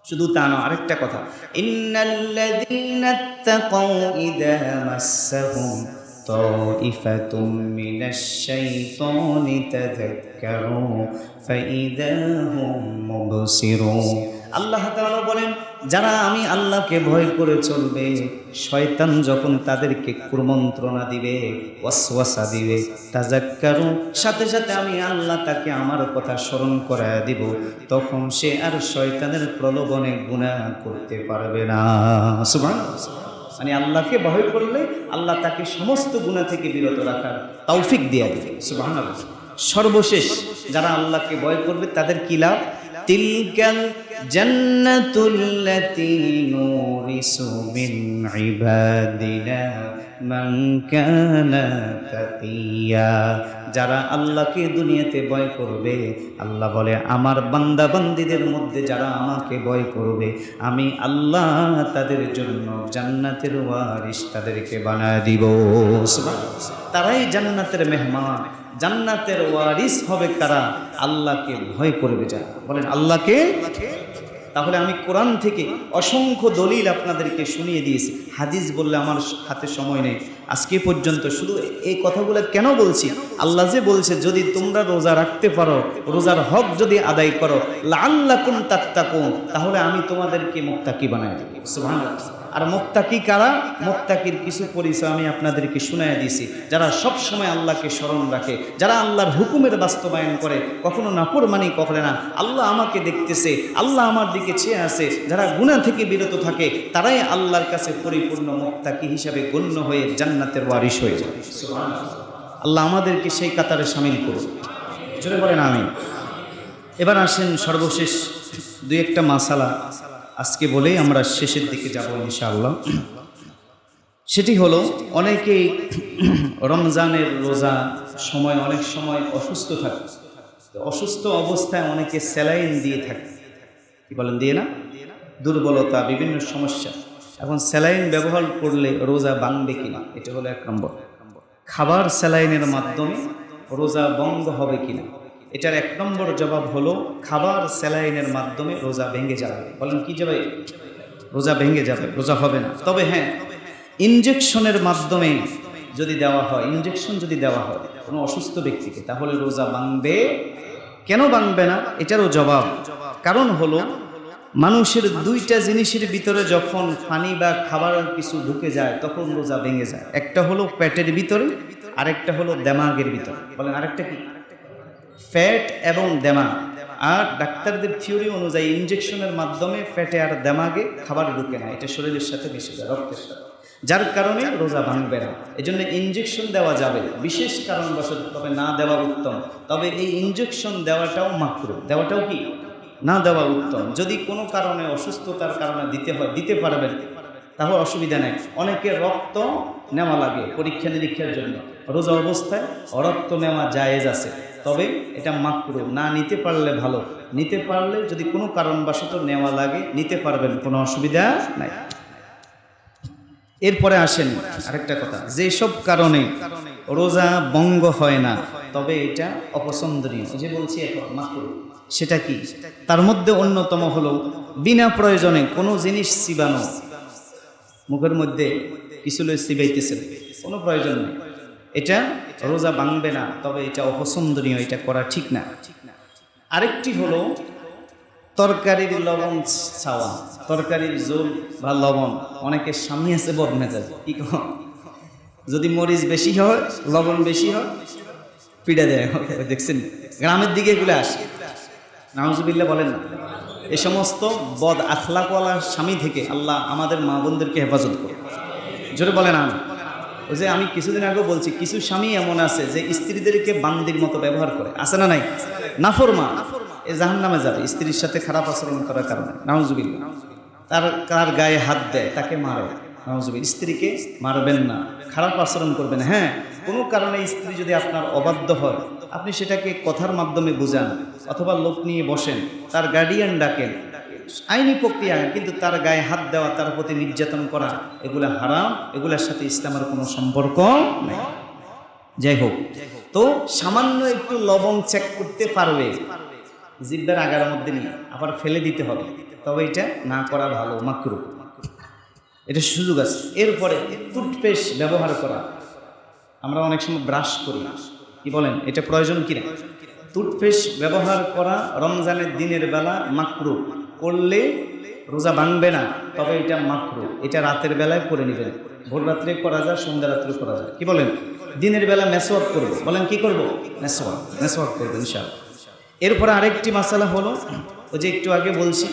শুধু তা নয়, আরেকটা কথা, ইন্নাল্লাযীনা তাকাউ ইযা মাসসাহুম তাইফাতুম মিনাশ শাইতানি তাযাক্কারু ফাইযা হুম মুবসিরুন। আল্লাহ তাআলা বলেন, যারা আমি আল্লাহকে ভয় করে চলবে, শয়তান যখন তাদেরকে কুমন্ত্রণা দিবে, ওয়াসওয়াসা দিবে, তাযাক্কারু, সাথে সাথে আমি আল্লাহ তাকে আমার কথা স্মরণ করায় দিব, তখন সে আর শয়তানের প্রলোভনে গুনাহ করতে পারবে না। সুবহানাল্লাহ। মানে আল্লাহকে ভয় করলে আল্লাহ তাকে সমস্ত গুনাহ থেকে বিরত রাখার তৌফিক দিয়ে দিবে। সুবহানাল্লাহ। সর্বশেষ যারা আল্লাহকে ভয় করবে তাদের কি লাভ? তিলকাল জান্নাতুল্লাতী নুরিসু মিন ইবাদিনা মান কানা তাকিয়া। যারা আল্লাহকে দুনিয়াতে ভয় করবে, আল্লাহ বলে আমার বান্দা বান্দীদের মধ্যে যারা আমাকে ভয় করবে, আমি আল্লাহ তাদের জন্য জান্নাতের ওয়ারিস তাদেরকে বানায় দিব। সুবহানাল্লাহ। তারাই জান্নাতের মেহমান, জান্নাতের ওয়ারিস হবে কারা? আল্লাহকে ভয় করবে যারা। বলেন আল্লাহকে। তাহলে আমি কোরআন থেকে অসংখ্য দলিল আপনাদেরকে শুনিয়ে দিয়েছি। হাদিস বললে আমার হাতে সময় নেই আজকে পর্যন্ত। শুধু এই কথাগুলো কেন বলছি? আল্লাহ যে বলছে যদি তোমরা রোজা রাখতে পারো, রোজার হক যদি আদায় করো, লাআল্লাকুম তাত্তাকুন, তাহলে আমি তোমাদেরকে মুত্তাকি বানায় দেব। সুবহানাল্লাহ। আর মুত্তাকি কারা? মুত্তাকির কিছু পরিচয় আমি আপনাদেরকে শুনাইয়া দিয়েছি। যারা সব সময় আল্লাহকে স্মরণ রাখে, যারা আল্লাহর হুকুমের বাস্তবায়ন করে, কখনো নাফরমানি করে না, আল্লাহ আমাকে দেখতেছে, আল্লাহ আমার দিকে চেয়ে আছে, যারা গুনাহ থেকে বিরত থাকে, তারাই আল্লাহর কাছে পরিপূর্ণ মুত্তাকি হিসাবে গণ্য হয়ে জান্নাতের ওয়ারিস হয়ে যায়। সুবহানাল্লাহ। আল্লাহ আমাদেরকে সেই কাতারে শামিল করুন। জোরে বলেন আমিন। এবার আসেন সর্বশেষ দুই একটা মাসালা আজকে বলেই আমরা শেষের দিকে যাব ইনশাআল্লাহ। সেটি হলো, অনেকেই রমজানের রোজা সময় অনেক সময় অসুস্থ থাকে। অসুস্থ অবস্থায় অনেকে স্যালাইন দিয়ে থাকে। কি বলেন? দিয়ে না? দুর্বলতা, বিভিন্ন সমস্যা। এখন স্যালাইন ব্যবহার করলে রোজা ভাঙবে কিনা, এটা হলো এক নম্বর। খাবার স্যালাইনের মাধ্যমে রোজা ভঙ্গ হবে কিনা, এটার এক নম্বর জবাব হলো খাবার স্যালাইনের মাধ্যমে রোজা ভেঙে যাবে। বলেন কি যাবে? রোজা ভেঙে যাবে, রোজা হবে না। তবে হ্যাঁ, ইনজেকশনের মাধ্যমে যদি দেওয়া হয়, ইনজেকশন যদি দেওয়া হয় কোনো অসুস্থ ব্যক্তিকে, তাহলে রোজা ভাঙবে। কেন ভাঙবে না এটারও জবাব। কারণ হলো, মানুষের দুইটা জিনিসের ভিতরে যখন পানি বা খাবার কিছু ঢুকে যায় তখন রোজা ভেঙে যায়। একটা হলো পেটের ভিতরে, আরেকটা হলো দেমাগের ভিতরে। বলেন আরেকটা কি? ফ্যাট এবং দেমাগ। আর ডাক্তারদের থিওরি অনুযায়ী ইনজেকশনের মাধ্যমে ফ্যাটে আর দেমাগে খাবার ঢুকে না, এটা শরীরের সাথে মিশে যায়, রক্তের সাথে, যার কারণে রোজা ভাঙবে না। এজন্য ইনজেকশন দেওয়া যাবে বিশেষ কারণবশত, তবে না দেওয়া উত্তম। তবে এই ইনজেকশন দেওয়াটাও মাকরুহ, দেওয়াটাও কি না দেওয়া উত্তম। যদি কোনো কারণে অসুস্থতার কারণে দিতে হয়, দিতে পারবেন, তাহলে অসুবিধা নেই। অনেকের রক্ত নেওয়া লাগে পরীক্ষা নিরীক্ষার জন্য, রোজা অবস্থায় রক্ত নেওয়া জায়েজ আছে, তবে এটা মাকরুহ। না নিতে পারলে ভালো, নিতে পারলে যদি কোনো কারণবশত নেওয়া লাগে নিতে পারবেন, কোনো অসুবিধা নাই। এরপরে আসেন আরেকটা কথা, যেসব কারণে রোজা ভঙ্গ হয় না তবে এটা অপছন্দনীয়, যে বলছি এখন মাকরুহ, সেটা কি? তার মধ্যে অন্যতম হলো বিনা প্রয়োজনে কোনো জিনিস চিবানো। মুখের মধ্যে কিছু লই চিবাইতেছেন, কোনো প্রয়োজন নেই, এটা রোজা ভাঙবে না, তবে এটা অপছন্দনীয়, এটা করা ঠিক না। আরেকটি হলো তরকারির লবণ ছাওয়া, তরকারির ঝোল বা লবণ। অনেকের স্বামী আছে বদমেজাজ, কি কম, যদি মরিচ বেশি হয়, লবণ বেশি হয়, পিড়া দেয়। দেখছেন গ্রামের দিকে এগুলো আসে, নাউজুবিল্লাহ বলেন না। এই সমস্ত বদ আখলাকওয়ালা স্বামী থেকে আল্লাহ আমাদের মা বোনদেরকে হেফাজত করে। জোরে বলেন আমি। ওই যে আমি কিছুদিন আগেও বলছি, কিছু স্বামী এমন আছে যে স্ত্রীদেরকে বান্দির মতো ব্যবহার করে, আছে না নাই? নাফরমান, এ জাহান্নামে যাবে স্ত্রীর সাথে খারাপ আচরণ করার কারণে। নাউজুবিল্লাহ। তার গায়ে হাত দেয়, তাকে মারে। নাউজুবিল্লাহ। স্ত্রীকে মারবেন না, খারাপ আচরণ করবেন। হ্যাঁ, কোনো কারণে স্ত্রী যদি আপনার অবাধ্য হয়, আপনি সেটাকে কথার মাধ্যমে বুঝান, অথবা লোক নিয়ে বসেন, তার গার্ডিয়ান ডাকেন, আইনি প্রক্রিয়া। কিন্তু তার গায়ে হাত দেওয়া, তার প্রতি নির্যাতন করা, এগুলা হারাম, এগুলার সাথে ইসলামের কোনো সম্পর্ক নেই। যাই হোক, তো সামান্য একটু লবণ চেক করতে পারবে, জিহ্বার আগার মধ্যে নিয়ে আবার ফেলে দিতে হবে, তবে এটা না করা ভালো, মাকরুহ, এটা সুযোগ আছে। এরপরে টুথপেস্ট ব্যবহার করা, আমরা অনেক সময় ব্রাশ করি, কি বলেন, এটা প্রয়োজন কিনা? টুথপেস্ট ব্যবহার করা রমজানের দিনের বেলা মাকরুহ, করলে রোজা ভাঙবে না, তবে এটা মাকরুহ, এটা রাতের বেলায় করে নেবেন। ভোর রাত্রে করা যায়, সন্ধ্যা রাত্রে করা যায়, কি বলেন? দিনের বেলা মেসওয়াক করবো, বলেন কি করবো? মেসওয়াক করবো ইনশাআল্লাহ। এরপরে আরেকটি মাসালা হলো, ওই যে একটু আগে বলছি,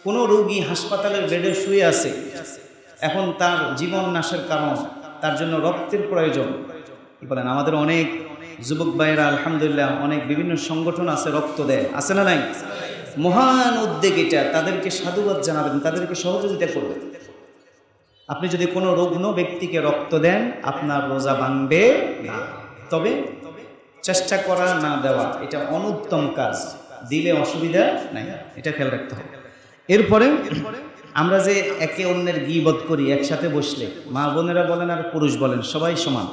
কোনো রোগী হাসপাতালের বেডে শুয়ে আছে, এখন তার জীবন নাশের কারণ, তার জন্য রক্তের প্রয়োজন, কি বলেন? আমাদের অনেক যুবক ভাইয়েরা আলহামদুলিল্লাহ অনেক বিভিন্ন সংগঠন আছে, রক্ত দেয়, আছে না নাই? মহান উদ্যোগ এটা, তাদেরকে সাধুবাদ জানাবেন, তাদেরকে সহযোগিতা করবেন। আপনি যদি কোনো রুগ্ন ব্যক্তিকে রক্ত দেন, আপনার রোজা ভাঙবে না, তবে চেষ্টা করা না দেওয়া এটা অনুত্তম কাজ, দিলে অসুবিধা নাই, এটা খেয়াল রাখতে হবে। এরপরে আমরা যে একে অন্যের গীবত করি একসাথে বসলে, মা বোনেরা বলেন আর পুরুষ বলেন, সবাই সমান,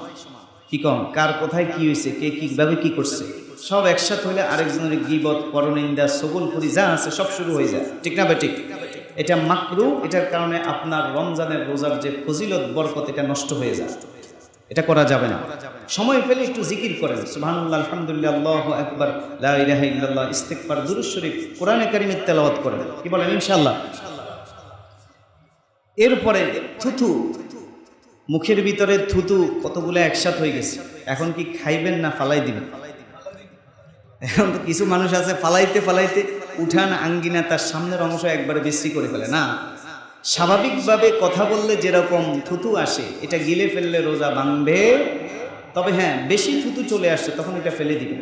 কি কম, কার কোথায় কি হয়েছে, কে কিভাবে কি করছে, সব একসাথে হলে আরেকজনের গীবত, পরনিন্দা, সগলপুরি যা আছে সব শুরু হয়ে যায়, ঠিক না বেঠিক? এটা মাকরুহ, এটার কারণে আপনার রমজানের রোজার যে ফজিলত, বরকত, এটা নষ্ট হয়ে যায়, এটা করা যাবে না। সময় পেলে একটু জিকির করেন, সুবহানাল্লাহ, আলহামদুলিল্লাহ, আল্লাহু আকবার, লা ইলাহা ইল্লাল্লাহ, ইস্তিগফার, দুরূদ শরীফ, কোরআনে কারীমের তেলাওয়াত করেন, কি বলেন? ইনশাআল্লাহ। এরপরে থুথু, মুখের ভিতরে থুথু কতগুলো একসাথ হয়ে গেছে, এখন কি খাইবেন না ফালাই দিবেন? এখন তো কিছু মানুষ আছে ফালাইতে ফালাইতে উঠান আঙ্গিনা, তার সামনের অংশ একবারে বিশ্রী করে ফেলে। না, স্বাভাবিকভাবে কথা বললে যেরকম থুতু আসে, এটা গিলে ফেললে রোজা ভাঙবে, তবে হ্যাঁ বেশি থুতু চলে আসছে তখন এটা ফেলে দিবেন,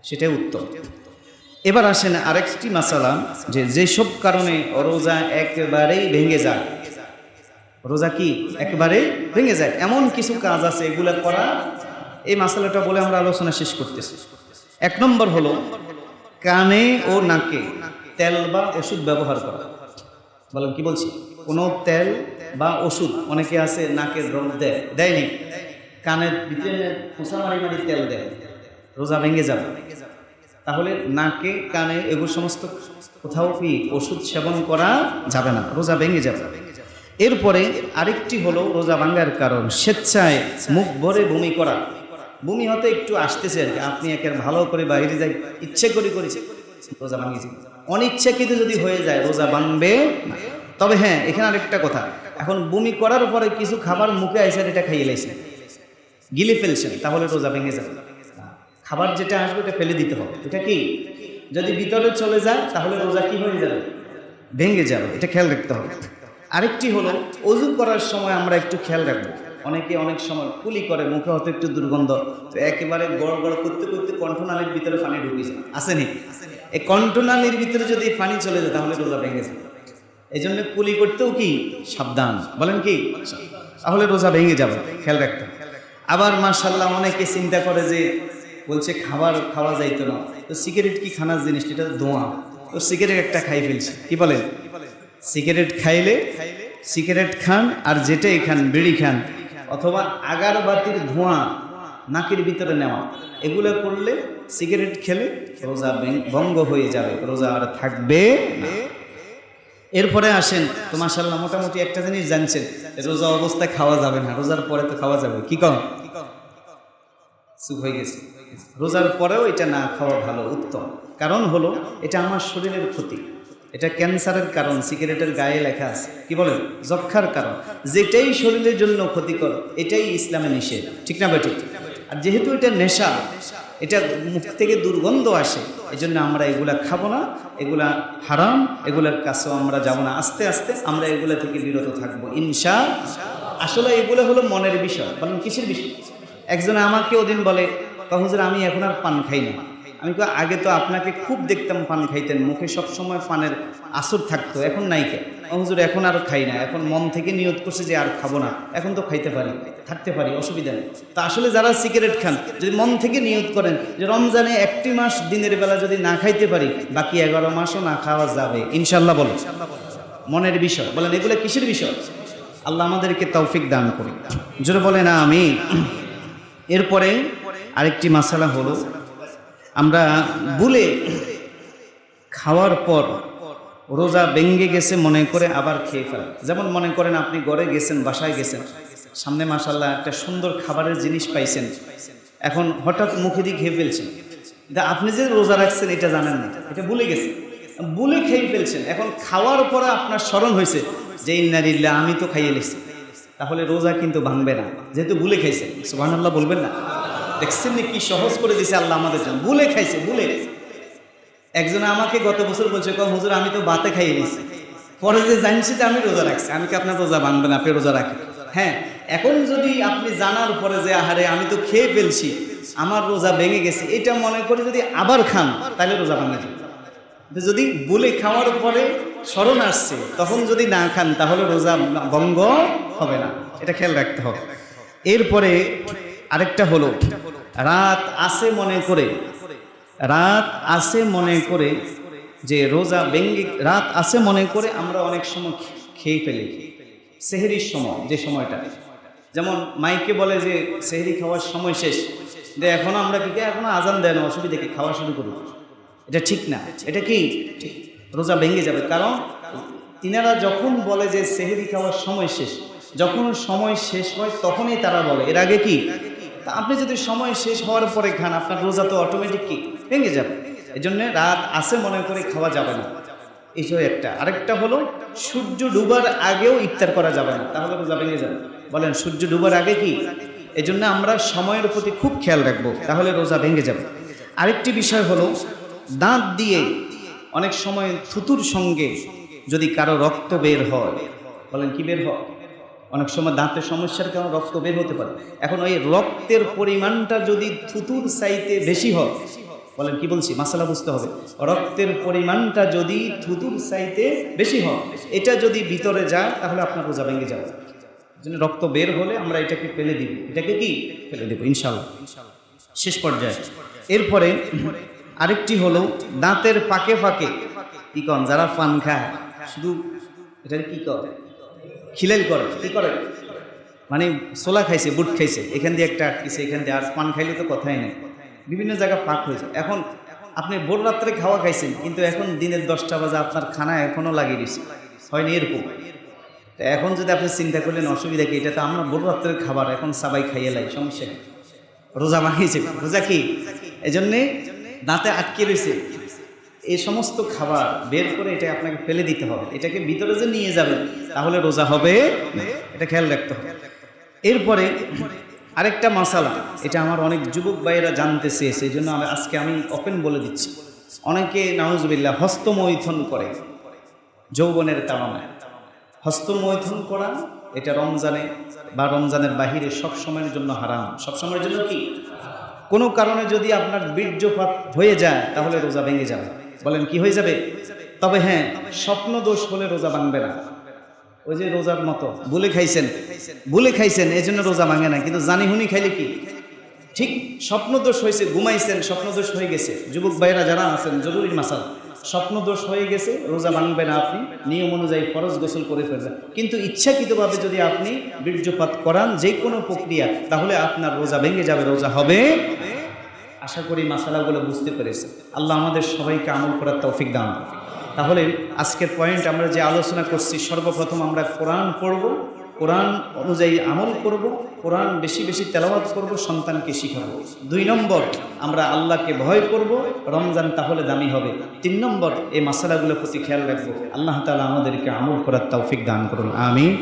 সেটাই উত্তম। এবার আসেন আরেকটি মাসালা, যেসব কারণে রোজা একেবারেই ভেঙে যায়, রোজা কি একেবারে ভেঙে যায়, এমন কিছু কাজ আছে, এগুলা করা, এই মাসালাটা বলে আমরা আলোচনা শেষ করতেছি। 1 নম্বর হলো কানে ও নাকে তেল বা ওষুধ ব্যবহার করা। বলেন কি বলছি? কোনো তেল বা ওষুধ, অনেকে আছে নাকের রং দেয়নি, কানের ভিতরে খোঁচা মারি মারি তেল দেয়, রোজা ভেঙে যাবে। তাহলে নাকে, কানে, এগুলো সমস্ত কোথাও কি ওষুধ সেবন করা যাবে না, রোজা ভেঙে যাবে। এরপরে আরেকটি হলো রোজা ভাঙার কারণ, স্বেচ্ছায় মুখ ভরে বমি করা। বমি হতে একটু আসতেছে আর কি, আপনি একের ভালো করে বাইরে যাই ইচ্ছে করেছে, রোজা ভাঙিয়েছে। অনিচ্ছাকৃত যদি হয়ে যায় রোজা ভাঙবে না। তবে হ্যাঁ, এখানে আরেকটা কথা, এখন বমি করার পরে কিছু খাবার মুখে আইসেন, এটা খাইয়ে লাইছেন, গিলে ফেলছেন, তাহলে রোজা ভেঙে যাবে। খাবার যেটা আসবে এটা ফেলে দিতে হবে, এটা কি যদি ভিতরে চলে যায় তাহলে রোজা কি হয়ে যাবে? ভেঙে যাবে, এটা খেয়াল রাখতে হবে। আরেকটি হলো ওযু করার সময় আমরা একটু খেয়াল রাখবো, অনেকে অনেক সময় কুলি করে, মুখে হয়তো একটু দুর্গন্ধ, তো একেবারে গড় গড় করতে করতে কণ্ঠনালীর ভিতরে পানি ঢুকে যায়, আসেনি? এই কণ্ঠনালীর ভিতরে যদি পানি চলে যায় তাহলে রোজা ভেঙে যায়। এই জন্য কুলি করতেও কি সাবধান, বলেন কি, তাহলে রোজা ভেঙে যাবে, খেয়াল রাখতে হবে। আবার মাশাআল্লাহ অনেকে চিন্তা করে যে বলছে খাবার খাওয়া যাইতো না, তো সিগারেট কি খানার জিনিস, এটা ধোঁয়া, তো সিগারেট একটা খাই ফেলছে, কি বলেন? সিগারেট খাইলে সিগারেট খান, আর যেটাই খান, বিড়ি খান, অথবা আগারবাতির ধোঁয়া নাকের ভিতরে নেওয়া, এগুলো করলে, সিগারেট খেলে রোজা ভঙ্গ হয়ে যাবে, রোজা আর থাকবে না। এরপরে আসেন তো মাশাআল্লাহ মোটামুটি একটা জিনিস জানছেন, রোজা অবস্থায় খাওয়া যাবে না, রোজার পরে তো খাওয়া যাবে, কি কম চুপ হয়ে গেছে। রোজার পরেও এটা না খাওয়া ভালো, উত্তম। কারণ হলো এটা আমার শরীরের ক্ষতি, এটা ক্যান্সারের কারণ, সিগারেটের গায়ে লেখা আছে, কি বলেন, যক্ষার কারণ, যেটাই শরীরের জন্য ক্ষতিকর এটাই ইসলামে নিষেধ, ঠিক না বেঠিক? আর যেহেতু এটা নেশা, এটা মুখ থেকে দুর্গন্ধ আসে, এই জন্য আমরা এগুলা খাবো না, এগুলা হারাম, এগুলার কাছেও আমরা যাবো না, আস্তে আস্তে আমরা এগুলা থেকে বিরত থাকবো ইনশাআল্লাহ। আসলে এগুলো হলো মনের বিষয়। বলেন কিসের বিষয়? একজনে আমাকে ওদিন বলে, হুজুর আমি এখন আর পান খাই না। আমি তো আগে তো আপনাকে খুব দেখতাম পান খাইতেন, মুখে সবসময় পানের আসর থাকতো, এখন নাই কে? হুজুর এখন আর খাই না, এখন মন থেকে নিয়ত করছে যে আর খাবো না, এখন তো খাইতে পারি, থাকতে পারি, অসুবিধা নেই। তা আসলে যারা সিগারেট খান, যদি মন থেকে নিয়ত করেন যে রমজানে 1টি মাস দিনের বেলা যদি না খাইতে পারি, বাকি 11 মাসও না খাওয়া যাবে ইনশাআল্লাহ। বলেন মনের বিষয়। বলেন এগুলো কিসের বিষয়? আল্লাহ আমাদেরকে তৌফিক দান করুন, জোরে বলেন আমিন। এরপরে আরেকটি মাসালা হলো, আমরা ভুলে খাওয়ার পর রোজা ভেঙে গেছে মনে করে আবার খেয়ে ফেলা। যেমন মনে করেন আপনি ঘরে গেছেন, বাসায় গেছেন, সামনে মাশাআল্লাহ একটা সুন্দর খাবারের জিনিস পাইছেন, এখন হঠাৎ মুখে দিয়ে খেয়ে ফেলছেন। আপনি যে রোজা রাখছেন এটা জানেন না, এটা ভুলে গেছেন, ভুলে খেয়ে ফেলছেন। এখন খাওয়ার পরে আপনার স্মরণ হয়েছে যে ইন্না লিল্লাহ, আমি তো খাইয়ে নিচ্ছি, তাহলে রোজা কিন্তু ভাঙবে না, যেহেতু ভুলে খাইছেন। সুবহানাল্লাহ বলবেন না? দেখছেন না কি সহজ করে দিয়েছে আল্লাহ আমাদের জন্য। ভুলে খাইছে, ভুলে। একজন আমাকে গত বছর বলছে, হুজুর আমি তো বাতে খাইয়ে নিয়েছি, পরে যে জানছি যে আমি রোজা রাখছি। আমি কি আপনার রোজা ভাঙবে না, আপনি রোজা রাখেন। হ্যাঁ, এখন যদি আপনি জানার পরে যে আহারে আমি তো খেয়ে ফেলছি, আমার রোজা ভেঙে গেছে, এটা মনে করে যদি আবার খান তাহলে রোজা ভাঙে যাবে। যদি বলে খাওয়ার পরে স্মরণ আসছে তখন যদি না খান তাহলে রোজা ভঙ্গ হবে না, এটা খেয়াল রাখতে হবে। এরপরে আরেকটা হলো রাত আছে মনে করে যে রোজা ভেঙে, রাত আছে মনে করে আমরা অনেক সময় খেয়ে ফেলি সেহরির সময়, যে সময়টা যেমন মাইকে বলে যে সেহরি খাওয়ার সময় শেষ, যে এখনো আমরা কি এখনো আজান দেয় না, অসুবিধা কি, খাওয়া শুরু করব। এটা ঠিক না, এটা কি ঠিক, রোজা ভেঙে যাবে। কারণ তিনারা যখন বলে যে সেহরি খাওয়ার সময় শেষ, যখন সময় শেষ হয় তখনই তারা বলে, এর আগে কি। তা আপনি যদি সময় শেষ হওয়ার পরে খান আপনার রোজা তো অটোমেটিক কি ভেঙে যাবে। এই জন্য রাত আছে মনে করে খাওয়া যাবে না, এই একটা। আরেকটা হলো সূর্য ডুবার আগেও ইফতার করা যাবে না, তাহলে রোজা ভেঙে যাবে। বলেন সূর্য ডুবার আগে কি। এই জন্য আমরা সময়ের প্রতি খুব খেয়াল রাখবো, তাহলে রোজা ভেঙে যাবে। আরেকটি বিষয় হলো দাঁত দিয়ে অনেক সময় থুতুর সঙ্গে যদি কারো রক্ত বের হয়, বলেন কি বের হয়, অনেক সময় দাঁতের সমস্যার কারণে রক্ত বের হতে পারে। এখন ওই রক্তের পরিমাণটা যদি থুতুর চাইতে বেশি হয়, বলেন কি বলছি, মাসালা বুঝতে হবে। রক্তের পরিমাণটা যদি থুতুর চাইতে বেশি হয়, এটা যদি ভিতরে যায় তাহলে আপনার রোজা ভেঙে যাবে। জন্য রক্ত বের হলে আমরা এটাকে ফেলে দিব, এটাকে কি ফেলে দেবো ইনশাআল্লাহ শেষ পর্যায়ে। এরপরে আরেকটি হলো দাঁতের ফাঁকে ফাঁকে কি কন, যারা পান খায় শুধু এটা কি করে, খিলাইল করে, কি করে মানে ছোলা খাইছে, বুট খাইছে, এখান দিয়ে একটা আটকেছে, এখান দিয়ে, আর পান খাইলে তো কথাই নেই, বিভিন্ন জায়গায় ফাঁক হয়েছে। এখন আপনি ভোর রাত্রে খাওয়া খাইছেন, কিন্তু এখন দিনের 10টা বাজে আপনার খানা এখনও লাগিয়ে দিচ্ছে, হয়নি এরকম। এখন যদি আপনি চিন্তা করলেন অসুবিধা কি, এটা তো আমরা ভোর রাত্রের খাবার, এখন সবাই খাইয়ে লাই, সমস্যা কি, রোজা ভাঙিয়েছে, রোজা কি। এই জন্যে দাঁতে আটকে রয়েছে এই সমস্ত খাবার বের করে এটা আপনাকে ফেলে দিতে হবে, এটাকে ভিতরে যে নিয়ে যাবেন তাহলে রোজা হবে, এটা খেয়াল রাখতে হবে। এরপরে আরেকটা মাসালা, এটা আমার অনেক যুবক ভাইয়েরা জানতে চেয়েছে, এই জন্য আজকে আমি ওপেন বলে দিচ্ছি। অনেকে নাউজুবিল্লাহ হস্তমৈথুন করে যৌবনের তাড়নায়। হস্তমৈথুন করা এটা রমজানে বা রমজানের বাহিরে সব সময়ের জন্য হারাম। সব সময়ের জন্য কি, কোনো কারণে যদি আপনার বীর্যপাত হয়ে যায় তাহলে রোজা ভেঙে যাবে। বলেন কি হয়ে যাবে। তবে হ্যাঁ, স্বপ্ন দোষ হলে রোজা ভাঙবে না। ওই যে রোজার মতো ভুলে খাইছেন এই জন্য রোজা ভাঙে না, কিন্তু জানি হুনি খাইলে কি ঠিক। স্বপ্ন দোষ হয়েছে, ঘুমাইছেন, স্বপ্ন দোষ হয়ে গেছে, যুবক ভাইরা যারা আছেন জরুরি মাসাল, স্বপ্ন দোষ হয়ে গেছে, রোজা ভাঙবে না। আপনি নিয়ম অনুযায়ী ফরজ গোসল করে ফেলবেন, কিন্তু ইচ্ছাকৃতভাবে যদি আপনি বীর্যপাত করান যে কোনো প্রক্রিয়া, তাহলে আপনার রোজা ভেঙে যাবে, রোজা হবে। আশা করি মাসালাগুলো বুঝতে পেরেছে। আল্লাহ আমাদের সবাইকে আমল করার তৌফিক দান। তাহলে আজকের পয়েন্ট আমরা যে আলোচনা করছি, সর্বপ্রথম আমরা কোরআন পড়ব, কোরআন অনুযায়ী আমল করব, কোরআন বেশি বেশি তেলাওয়াত করব, সন্তানকে শিখাবো। 2 নম্বর আমরা আল্লাহকে ভয় করব, রমজান তাহলে দামি হবে। 3 নম্বর এই মাসালাগুলোর প্রতি খেয়াল রাখবো। আল্লাহ তাআলা আমাদেরকে আমল করার তৌফিক দান করুন, আমিন।